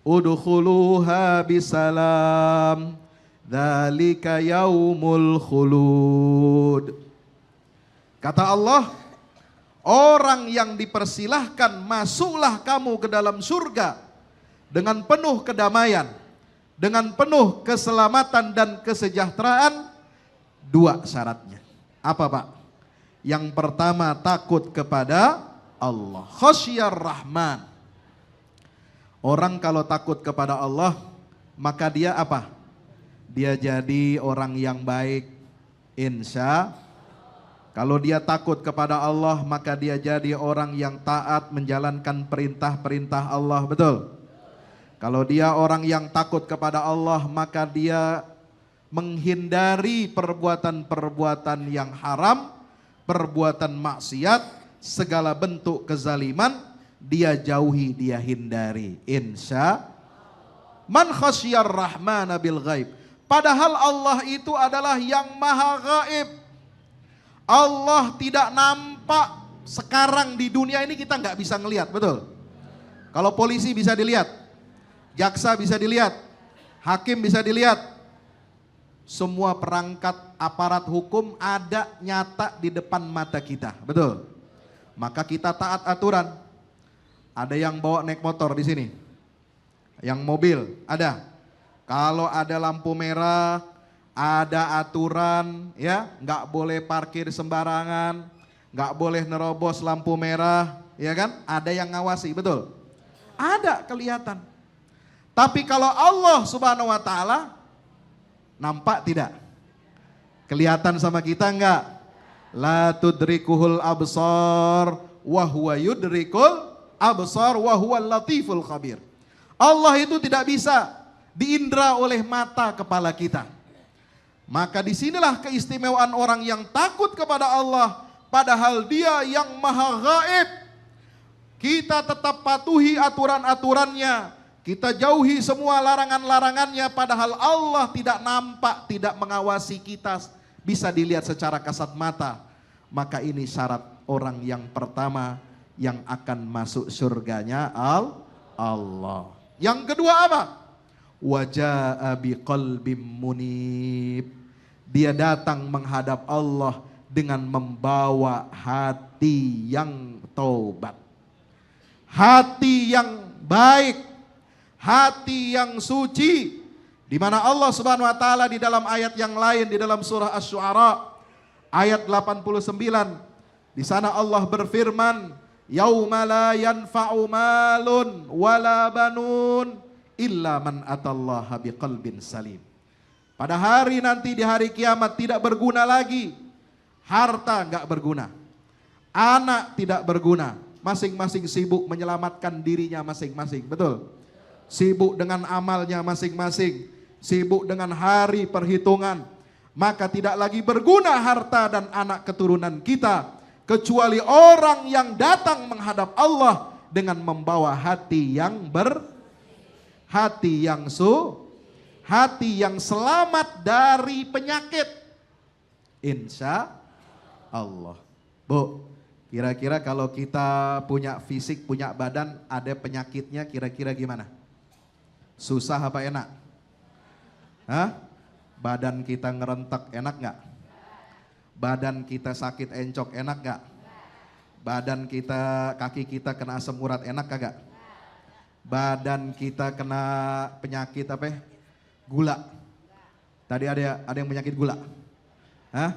H: udkhuluha bisalam dzalika yaumul khulud. Kata Allah, orang yang dipersilahkan masuklah kamu ke dalam surga dengan penuh kedamaian, dengan penuh keselamatan dan kesejahteraan, dua syaratnya. Apa Pak? Yang pertama takut kepada Allah. Khasyar Rahman. Orang kalau takut kepada Allah, maka dia apa? Dia jadi orang yang baik. Insya. Kalau dia takut kepada Allah, maka dia jadi orang yang taat menjalankan perintah-perintah Allah. Betul? Kalau dia orang yang takut kepada Allah, maka dia menghindari perbuatan-perbuatan yang haram, perbuatan maksiat, segala bentuk kezaliman, dia jauhi, dia hindari. Insya. Man khasyar rahmana bil ghaib. Padahal Allah itu adalah yang maha gaib. Allah tidak nampak. Sekarang di dunia ini kita nggak bisa ngelihat, betul? Kalau polisi bisa dilihat, jaksa bisa dilihat, hakim bisa dilihat. Semua perangkat aparat hukum ada nyata di depan mata kita, betul? Maka kita taat aturan. Ada yang bawa naik motor di sini, yang mobil ada. Kalau ada lampu merah, ada aturan, ya, nggak boleh parkir sembarangan, nggak boleh nerobos lampu merah, ya kan? Ada yang ngawasi, betul? Ada kelihatan. Tapi kalau Allah Subhanahu wa Ta'ala, nampak tidak? Kelihatan sama kita enggak? La tudrikuhul absar wa huwa yudrikul absar wa huwal latiful khabir. Allah itu tidak bisa diindra oleh mata kepala kita. Maka disinilah keistimewaan orang yang takut kepada Allah, padahal dia yang maha gaib. Kita tetap patuhi aturan-aturannya, kita jauhi semua larangan-larangannya, padahal Allah tidak nampak, tidak mengawasi kita, bisa dilihat secara kasat mata. Maka ini syarat orang yang pertama yang akan masuk surganya Allah. Yang kedua apa? Waja'a biqalbim munib. Dia datang menghadap Allah dengan membawa hati yang taubat, hati yang baik, hati yang suci. Di mana Allah Subhanahu wa Ta'ala di dalam ayat yang lain, di dalam surah Asy-Syu'ara ayat 89, di sana Allah berfirman, yauma la yanfa'u malun wala banun illa man atallaha biqalbin salim. Pada hari nanti, di hari kiamat, tidak berguna lagi. Harta enggak berguna, anak tidak berguna. Masing-masing sibuk menyelamatkan dirinya masing-masing, betul? Sibuk dengan amalnya masing-masing, sibuk dengan hari perhitungan. Maka tidak lagi berguna harta dan anak keturunan kita, kecuali orang yang datang menghadap Allah dengan membawa hati yang hati yang hati yang selamat dari penyakit. Insya Allah. Bu, kira-kira kalau kita punya fisik, punya badan, ada penyakitnya, kira-kira gimana? Susah apa enak? Hah? Badan kita ngerentek, enak gak? Badan kita sakit encok, enak gak? Badan kita, kaki kita kena asam urat, enak kagak? Badan kita kena penyakit apa? Gula. Tadi ada yang penyakit gula. Hah?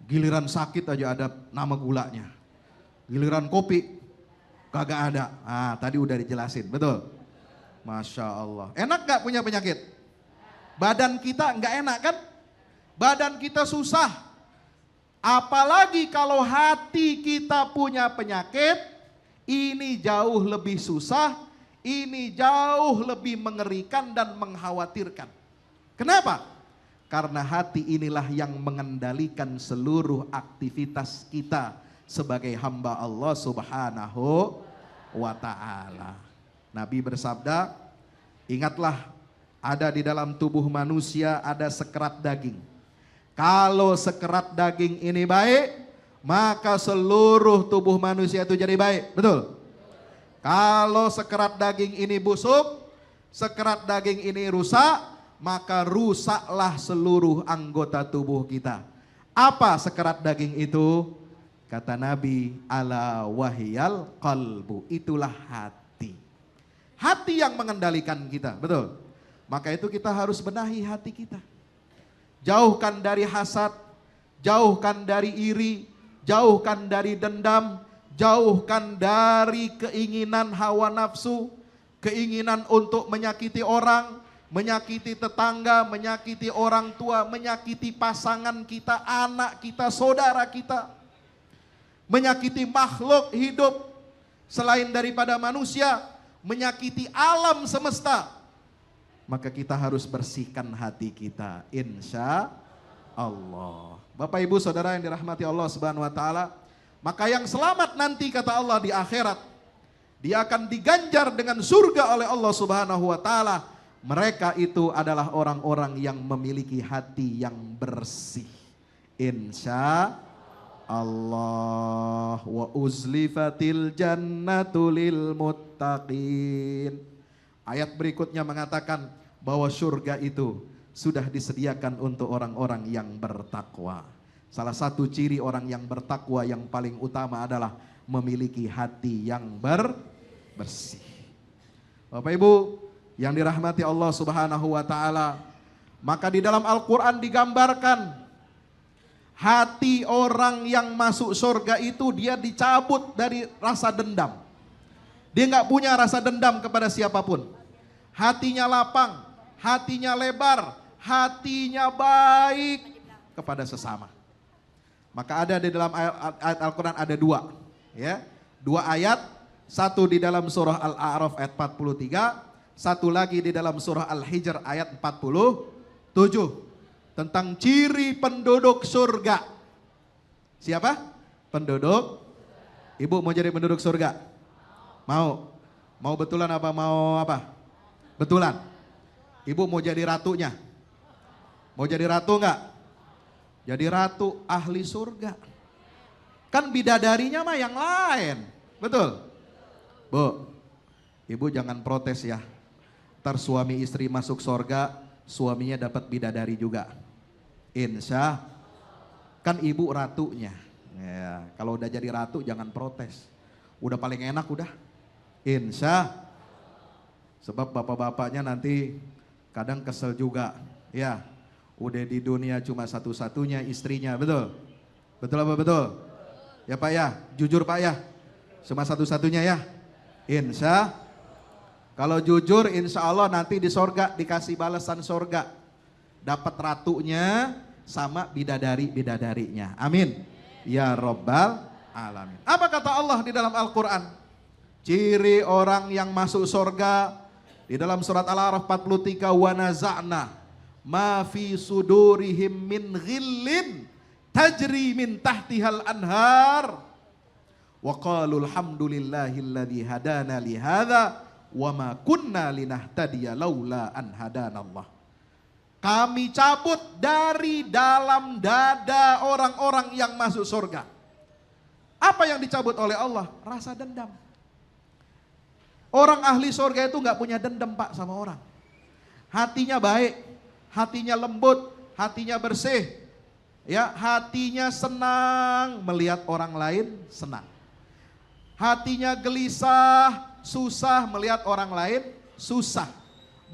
H: Giliran sakit aja ada nama gulanya. Giliran kopi, Kagak ada. Ah, tadi udah dijelasin, betul. Masya Allah. Enak gak punya penyakit? Badan kita nggak enak kan? Badan kita susah. Apalagi kalau hati kita punya penyakit, ini jauh lebih susah, ini jauh lebih mengerikan dan mengkhawatirkan. Kenapa? Karena hati inilah yang mengendalikan seluruh aktivitas kita sebagai hamba Allah Subhanahu wa ta'ala. Nabi bersabda, ingatlah ada di dalam tubuh manusia ada sekerat daging. Kalau sekerat daging ini baik, maka seluruh tubuh manusia itu jadi baik. Betul? Kalau sekerat daging ini busuk, sekerat daging ini rusak, maka rusaklah seluruh anggota tubuh kita. Apa sekerat daging itu? Kata Nabi, ala wahiyal qalbu, itulah hati. Hati yang mengendalikan kita, betul? Maka itu kita harus benahi hati kita. Jauhkan dari hasad, jauhkan dari iri, jauhkan dari dendam, jauhkan dari keinginan hawa nafsu, keinginan untuk menyakiti orang, menyakiti tetangga, menyakiti orang tua, menyakiti pasangan kita, anak kita, saudara kita, menyakiti makhluk hidup selain daripada manusia, menyakiti alam semesta. Maka kita harus bersihkan hati kita, insya Allah. Bapak ibu saudara yang dirahmati Allah subhanahu wa ta'ala, maka yang selamat nanti kata Allah di akhirat, dia akan diganjar dengan surga oleh Allah subhanahu wa ta'ala. Mereka itu adalah orang-orang yang memiliki hati yang bersih, insya Allah. Wa uzlifatil jannatu lil muttaqin. Ayat berikutnya mengatakan bahwa surga itu sudah disediakan untuk orang-orang yang bertakwa. Salah satu ciri orang yang bertakwa yang paling utama adalah memiliki hati yang bersih. Bapak Ibu yang dirahmati Allah subhanahu wa ta'ala, maka di dalam Al-Quran digambarkan hati orang yang masuk surga itu dia dicabut dari rasa dendam. Dia nggak punya rasa dendam kepada siapapun. Hatinya lapang, hatinya lebar, hatinya baik kepada sesama. Maka ada di dalam ayat Al-Quran ada dua, ya, dua ayat, satu di dalam surah Al-A'raf ayat 43, satu lagi di dalam surah Al-Hijr ayat 47 tentang ciri penduduk surga. Siapa? Penduduk. Ibu mau jadi penduduk surga? Mau? Mau betulan apa mau apa? Betulan. Ibu mau jadi ratunya? Mau jadi ratu enggak? Jadi ratu ahli surga. Kan bidadarinya mah yang lain. Betul? Bu, ibu jangan protes ya. Ntar suami istri masuk surga, suaminya dapat bidadari juga. Insya. Kan ibu ratunya. Ya, kalau udah jadi ratu jangan protes. Udah paling enak udah. Insya. Sebab bapak-bapaknya nanti kadang kesel juga. Ya, udah di dunia cuma satu-satunya istrinya, betul? Betul apa betul? Ya Pak ya, jujur Pak ya. Cuma satu-satunya ya. Insya. Kalau jujur insya Allah nanti di sorga dikasih balasan sorga. Dapat ratunya sama bidadari-bidadarinya. Amin. Ya Rabbal Alamin. Apa kata Allah di dalam Al-Quran? Ciri orang yang masuk sorga di dalam surat Al-A'raf 43, wa naza'na ma fi sudurihim min ghillin tajri min tahtihal anhar wa qalu alhamdulillahilladzi hadana li hadza wa ma kunna linahtadiya laula an hadanallah. Kami cabut dari dalam dada orang-orang yang masuk surga. Apa yang dicabut oleh Allah? Rasa dendam. Orang ahli surga itu nggak punya dendam Pak sama orang. Hatinya baik, hatinya lembut, hatinya bersih. Ya, hatinya senang melihat orang lain senang. Hatinya gelisah, susah melihat orang lain susah.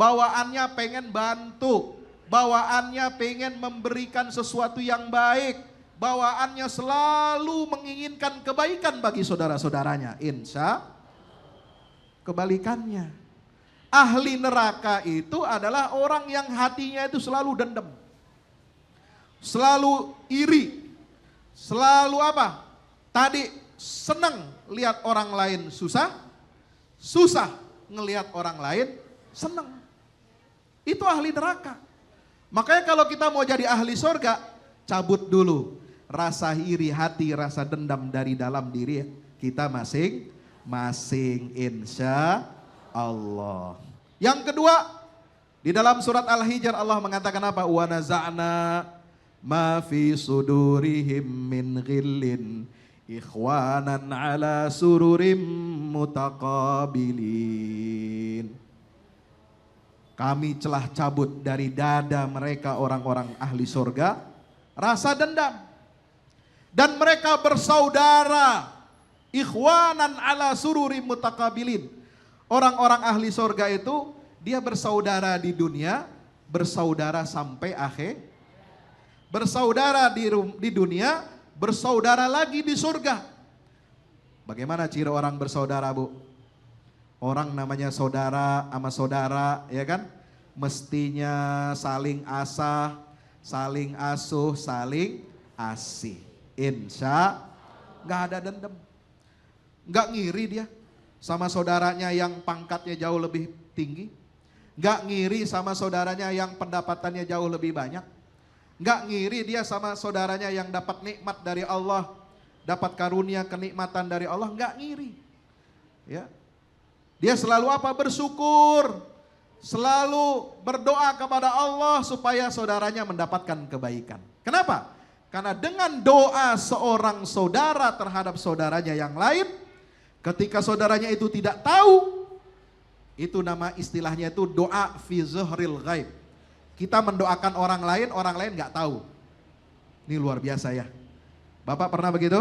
H: Bawaannya pengen bantu, bawaannya pengen memberikan sesuatu yang baik, bawaannya selalu menginginkan kebaikan bagi saudara-saudaranya. Insya Kebalikannya. Ahli neraka itu adalah orang yang hatinya itu selalu dendam. Selalu iri. Selalu apa? Tadi senang lihat orang lain susah. Susah ngelihat orang lain senang. Itu ahli neraka. Makanya kalau kita mau jadi ahli surga, cabut dulu rasa iri hati, rasa dendam dari dalam diri kita masing-masing, insya Allah. Yang kedua, di dalam surat Al-Hijr Allah mengatakan apa? Wa naza'na ma fi sudurihim min ghillin ikhwanan ala sururim mutaqabilin. Kami telah cabut dari dada mereka orang-orang ahli surga rasa dendam. Dan mereka bersaudara ikhwanan ala sururim mutaqabilin. Orang-orang ahli surga itu dia bersaudara di dunia, bersaudara sampai akhir. Bersaudara di dunia, bersaudara lagi di surga. Bagaimana ciri orang bersaudara, Bu? Orang namanya saudara sama saudara, ya kan? Mestinya saling asah, saling asuh, saling asih. Insya nggak ada dendam. Nggak ngiri dia sama saudaranya yang pangkatnya jauh lebih tinggi. Nggak ngiri sama saudaranya yang pendapatannya jauh lebih banyak. Nggak ngiri dia sama saudaranya yang dapat nikmat dari Allah, dapat karunia kenikmatan dari Allah, nggak ngiri. Ya. Dia selalu apa? Bersyukur. Selalu berdoa kepada Allah supaya saudaranya mendapatkan kebaikan. Kenapa? Karena dengan doa seorang saudara terhadap saudaranya yang lain, ketika saudaranya itu tidak tahu, itu nama istilahnya itu doa fi zuhril ghaib. Kita mendoakan orang lain nggak tahu. Ini luar biasa ya. Bapak pernah begitu?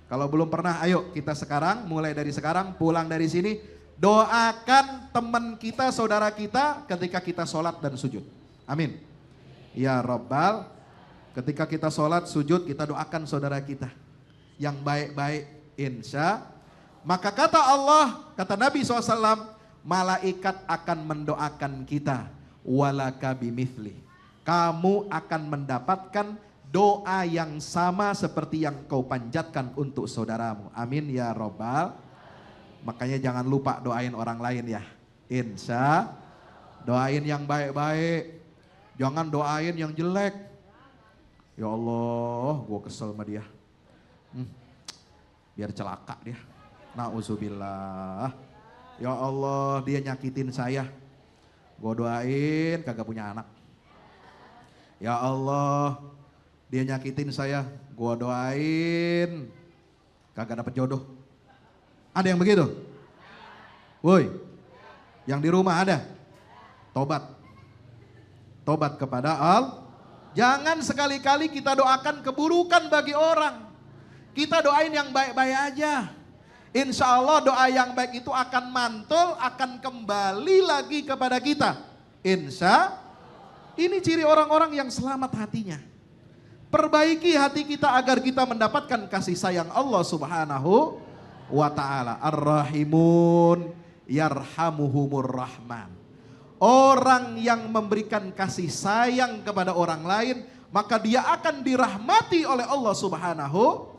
H: Kalau belum pernah, ayo kita sekarang, mulai dari sekarang, pulang dari sini, doakan teman kita, saudara kita ketika kita sholat dan sujud. Amin. Ya Rabbal, ketika kita sholat, sujud, kita doakan saudara kita yang baik-baik, insya. Maka kata Allah, kata Nabi SAW, malaikat akan mendoakan kita. Walaka bimithli. Kamu akan mendapatkan doa yang sama seperti yang kau panjatkan untuk saudaramu. Amin ya Rabbal. Makanya jangan lupa doain orang lain ya. Insya. Doain yang baik-baik. Jangan doain yang jelek. Ya Allah, gue kesel sama dia. Biar celaka dia. Nauzubillah. Ya Allah, dia nyakitin saya. Gue doain kagak punya anak. Ya Allah, dia nyakitin saya. Gue doain kagak dapet jodoh. Ada yang begitu? Woi, yang di rumah ada? Tobat. Tobat kepada Allah. Jangan sekali-kali kita doakan keburukan bagi orang. Kita doain yang baik-baik aja. Insya Allah doa yang baik itu akan mantul, akan kembali lagi kepada kita. Insya, ini ciri orang-orang yang selamat hatinya. Perbaiki hati kita agar kita mendapatkan kasih sayang Allah Subhanahu wa ta'ala. Ar-Rahimun yarhamuhumur rahman. Orang yang memberikan kasih sayang kepada orang lain, maka dia akan dirahmati oleh Allah Subhanahu.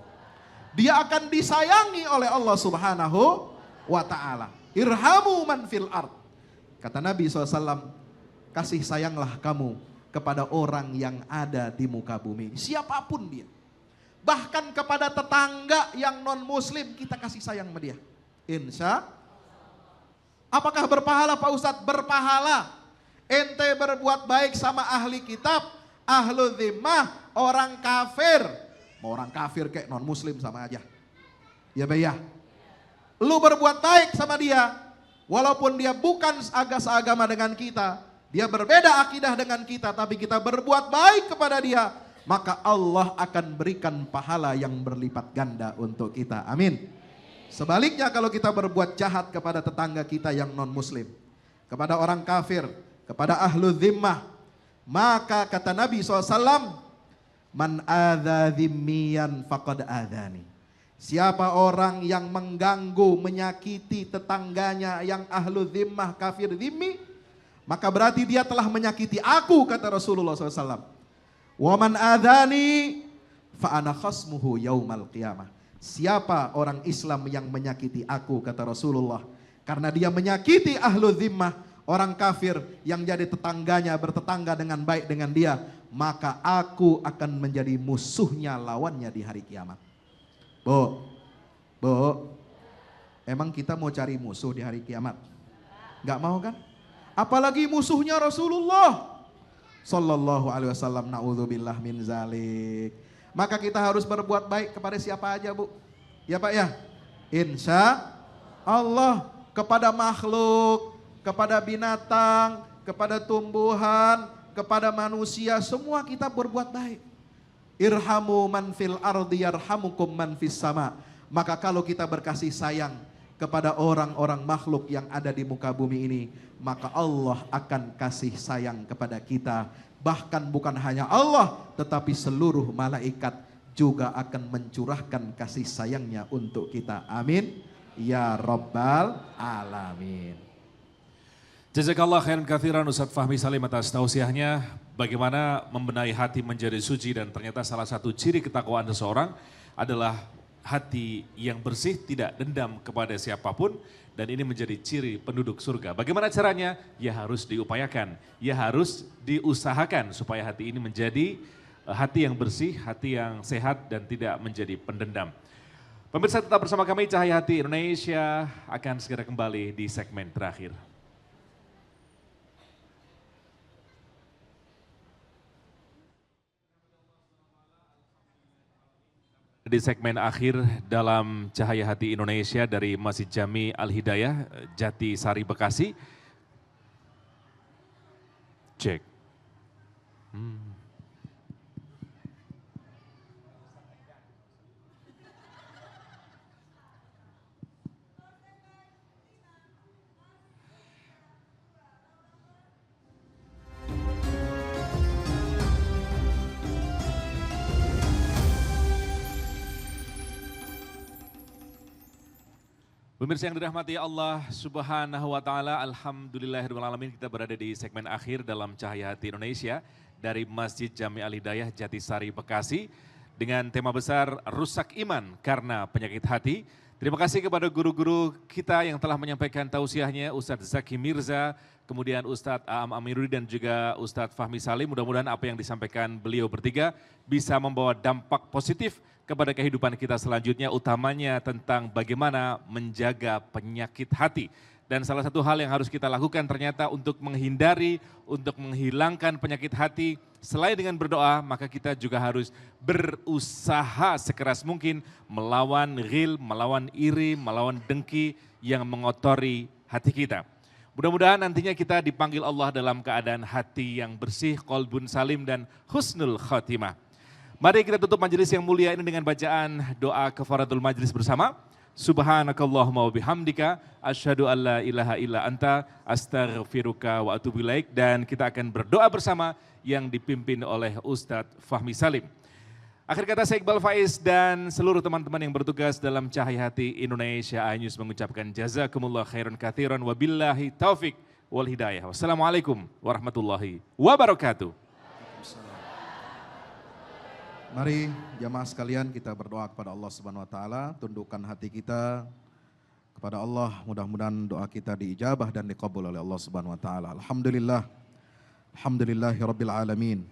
H: Dia akan disayangi oleh Allah Subhanahu wa ta'ala. Irhamu man fil ard. Kata Nabi SAW, kasih sayanglah kamu kepada orang yang ada di muka bumi. Siapapun dia. Bahkan kepada tetangga yang non muslim kita kasih sayang sama dia. Insya. Apakah berpahala Pak Ustadz? Berpahala. Ente berbuat baik sama ahli kitab, ahlu dhimmah, orang kafir. Mau orang kafir kayak non muslim sama aja. Ya bayah. Lu berbuat baik sama dia. Walaupun dia bukan seagama dengan kita. Dia berbeda akidah dengan kita. Tapi kita berbuat baik kepada dia. Maka Allah akan berikan pahala yang berlipat ganda untuk kita. Amin. Sebaliknya kalau kita berbuat jahat kepada tetangga kita yang non muslim. Kepada orang kafir. Kepada ahlu dhimmah. Maka kata Nabi SAW. Man adha dhimmiyan faqad adhani. Siapa orang yang mengganggu, menyakiti tetangganya yang ahlu zimmah, kafir zimmi, maka berarti dia telah menyakiti aku, kata Rasulullah SAW. Waman adhani fa ana khasmuhu yaumal qiyamah. Siapa orang Islam yang menyakiti aku, kata Rasulullah, karena dia menyakiti ahlu zimmah, orang kafir yang jadi tetangganya, bertetangga dengan baik dengan dia, maka aku akan menjadi musuhnya, lawannya di hari kiamat. Bu, emang kita mau cari musuh di hari kiamat? Gak mau kan? Apalagi musuhnya Rasulullah Sallallahu alaihi wasallam, na'udzubillah min zalik. Maka kita harus berbuat baik kepada siapa aja, Bu? Ya Pak ya? Insya Allah, kepada makhluk, kepada binatang, kepada tumbuhan, kepada manusia, semua kita berbuat baik. Irhamu man fil ardi yarhamukum man fis sama. Maka kalau kita berkasih sayang kepada orang-orang makhluk yang ada di muka bumi ini, maka Allah akan kasih sayang kepada kita. Bahkan bukan hanya Allah, tetapi seluruh malaikat juga akan mencurahkan kasih sayangnya untuk kita. Amin ya rabbal alamin.
B: Jazakallah khairan katsiran Ustadz Fahmi Salim atas tausiahnya bagaimana membenahi hati menjadi suci, dan ternyata salah satu ciri ketakwaan seseorang adalah hati yang bersih, tidak dendam kepada siapapun, dan ini menjadi ciri penduduk surga. Bagaimana caranya? Ya harus diupayakan, ya harus diusahakan supaya hati ini menjadi hati yang bersih, hati yang sehat dan tidak menjadi pendendam. Pemirsa tetap bersama kami, Cahaya Hati Indonesia akan segera kembali di segmen terakhir. Di segmen akhir dalam Cahaya Hati Indonesia dari Masjid Jami Al-Hidayah, Jati Sari, Bekasi. Cek. Pemirsa yang dirahmati Allah Subhanahu wa taala, alhamdulillahirabbil alamin, kita berada di segmen akhir dalam Cahaya Hati Indonesia dari Masjid Jami Al-Hidayah Jatisari Bekasi dengan tema besar Rusak Iman Karena Penyakit Hati. Terima kasih kepada guru-guru kita yang telah menyampaikan tausiahnya, Ustadz Zaki Mirza, kemudian Ustadz Aam Amirudi dan juga Ustadz Fahmi Salim. Mudah-mudahan apa yang disampaikan beliau bertiga bisa membawa dampak positif kepada kehidupan kita selanjutnya, utamanya tentang bagaimana menjaga penyakit hati. Dan salah satu hal yang harus kita lakukan ternyata untuk menghindari, untuk menghilangkan penyakit hati, selain dengan berdoa, maka kita juga harus berusaha sekeras mungkin melawan ghil, melawan iri, melawan dengki yang mengotori hati kita. Mudah-mudahan nantinya kita dipanggil Allah dalam keadaan hati yang bersih, qalbun salim dan husnul khatimah. Mari kita tutup majelis yang mulia ini dengan bacaan doa kafaratul majelis bersama. Subhanakallahumma wa bihamdika asyhadu an la ilaha illa anta astaghfiruka wa atubu ilaik, dan kita akan berdoa bersama yang dipimpin oleh Ustadz Fahmi Salim. Akhir kata saya Iqbal Faiz dan seluruh teman-teman yang bertugas dalam Cahaya Hati Indonesia iNews mengucapkan jazakumullah khairan katsiran wabillahi taufik wal hidayah. Wassalamualaikum warahmatullahi wabarakatuh.
H: Mari jamaah sekalian kita berdoa kepada Allah Subhanahu wa taala, tundukkan hati kita kepada Allah, mudah-mudahan doa kita diijabah dan dikabul oleh Allah Subhanahu wa taala. Alhamdulillah. Alhamdulillahirabbil alamin.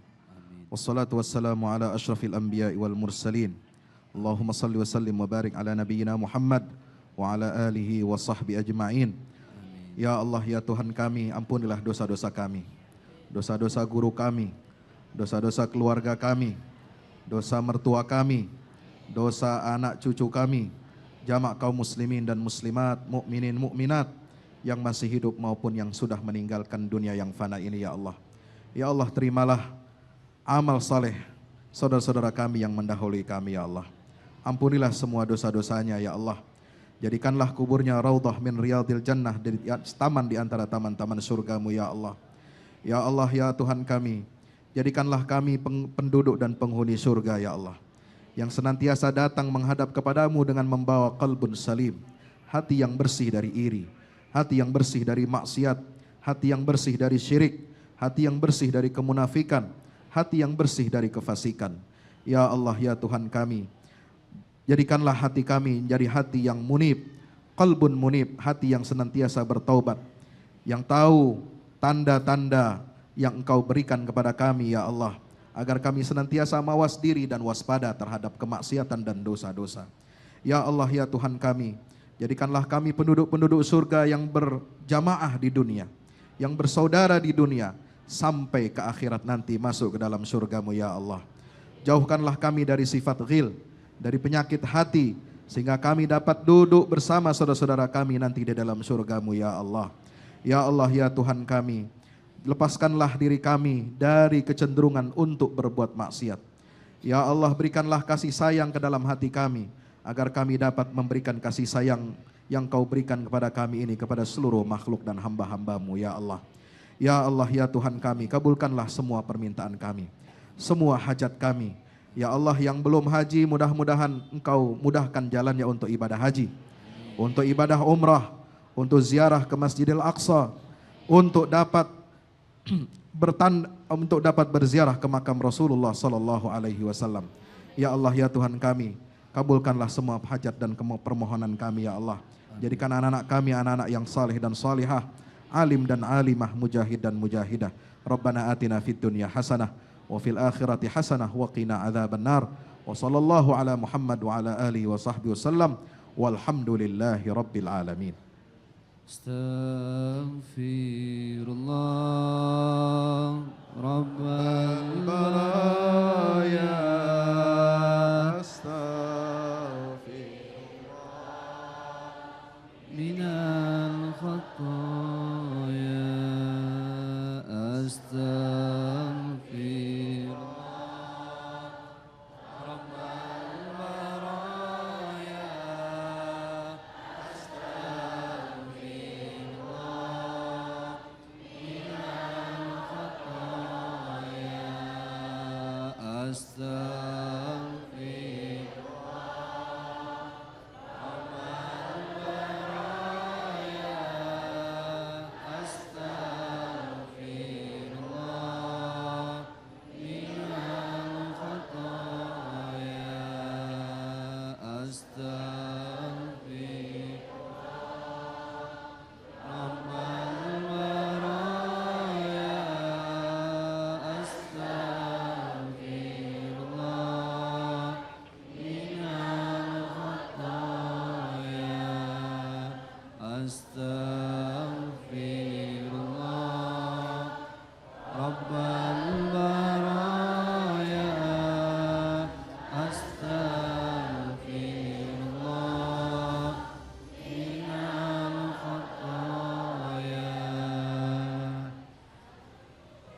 H: Wassalatu wassalamu ala asyrafil anbiya'i wal mursalin. Allahumma salli wa sallim wa barik ala nabiyyina Muhammad wa ala alihi wa sahbi ajma'in. Ya Allah, ya Tuhan kami, ampunilah dosa-dosa kami, dosa-dosa guru kami, dosa-dosa keluarga kami, dosa mertua kami, dosa anak cucu kami, jamak kaum muslimin dan muslimat, mukminin mukminat yang masih hidup maupun yang sudah meninggalkan dunia yang fana ini ya Allah. Ya Allah, terimalah amal saleh saudara-saudara kami yang mendahului kami ya Allah. Ampunilah semua dosa-dosanya ya Allah. Jadikanlah kuburnya raudhah min riyadil jannah, taman di antara taman-taman surgamu ya Allah. Ya Allah, ya Tuhan kami, jadikanlah kami penduduk dan penghuni surga ya Allah. yang senantiasa datang menghadap kepadamu dengan membawa qalbun salim, hati yang bersih dari iri, hati yang bersih dari maksiat, hati yang bersih dari syirik, hati yang bersih dari kemunafikan, hati yang bersih dari kefasikan. Ya Allah, ya Tuhan kami, jadikanlah hati kami menjadi hati yang munib, qalbun munib, hati yang senantiasa bertaubat, yang tahu tanda-tanda yang Engkau berikan kepada kami ya Allah, agar kami senantiasa mawas diri dan waspada terhadap kemaksiatan dan dosa-dosa. Ya Allah, ya Tuhan kami, jadikanlah kami penduduk-penduduk surga yang berjamaah di dunia, yang bersaudara di dunia, sampai ke akhirat nanti masuk ke dalam surgamu ya Allah. Jauhkanlah kami dari sifat ghil, dari penyakit hati, sehingga kami dapat duduk bersama saudara-saudara kami nanti di dalam surgamu ya Allah. Ya Allah, ya Tuhan kami, lepaskanlah diri kami dari kecenderungan untuk berbuat maksiat. Ya Allah, berikanlah kasih sayang ke dalam hati kami, agar kami dapat memberikan kasih sayang yang Kau berikan kepada kami ini kepada seluruh makhluk dan hamba-hambamu ya Allah. Ya Allah, ya Tuhan kami, kabulkanlah semua permintaan kami, semua hajat kami. Ya Allah, yang belum haji, mudah-mudahan Engkau mudahkan jalannya untuk ibadah haji, untuk ibadah umrah, untuk ziarah ke Masjidil Aqsa, untuk dapat untuk dapat berziarah ke makam Rasulullah sallallahu alaihi wasallam. Ya Allah, ya Tuhan kami, kabulkanlah semua hajat dan permohonan kami ya Allah. Jadikan anak-anak kami anak-anak yang saleh dan salihah, alim dan alimah, mujahid dan mujahidah. Rabbana atina fid dunya hasanah wa fil akhirati hasanah wa qina adzabannar. Wa sallallahu ala Muhammad wa ala alihi wa sahbihi wasallam. Walhamdulillahi rabbil alamin.
C: Astaghfirullah Rabbal baraya, astaghfirullah minal khataya, astaghfirullah Rabbal baraya, astaghfirullah minal khataya, astaghfirullah Rabbal baraya, astaghfirullah minal khataya, astaghfirullah Rabbal baraya, astaghfirullah minal khataya, astaghfirullah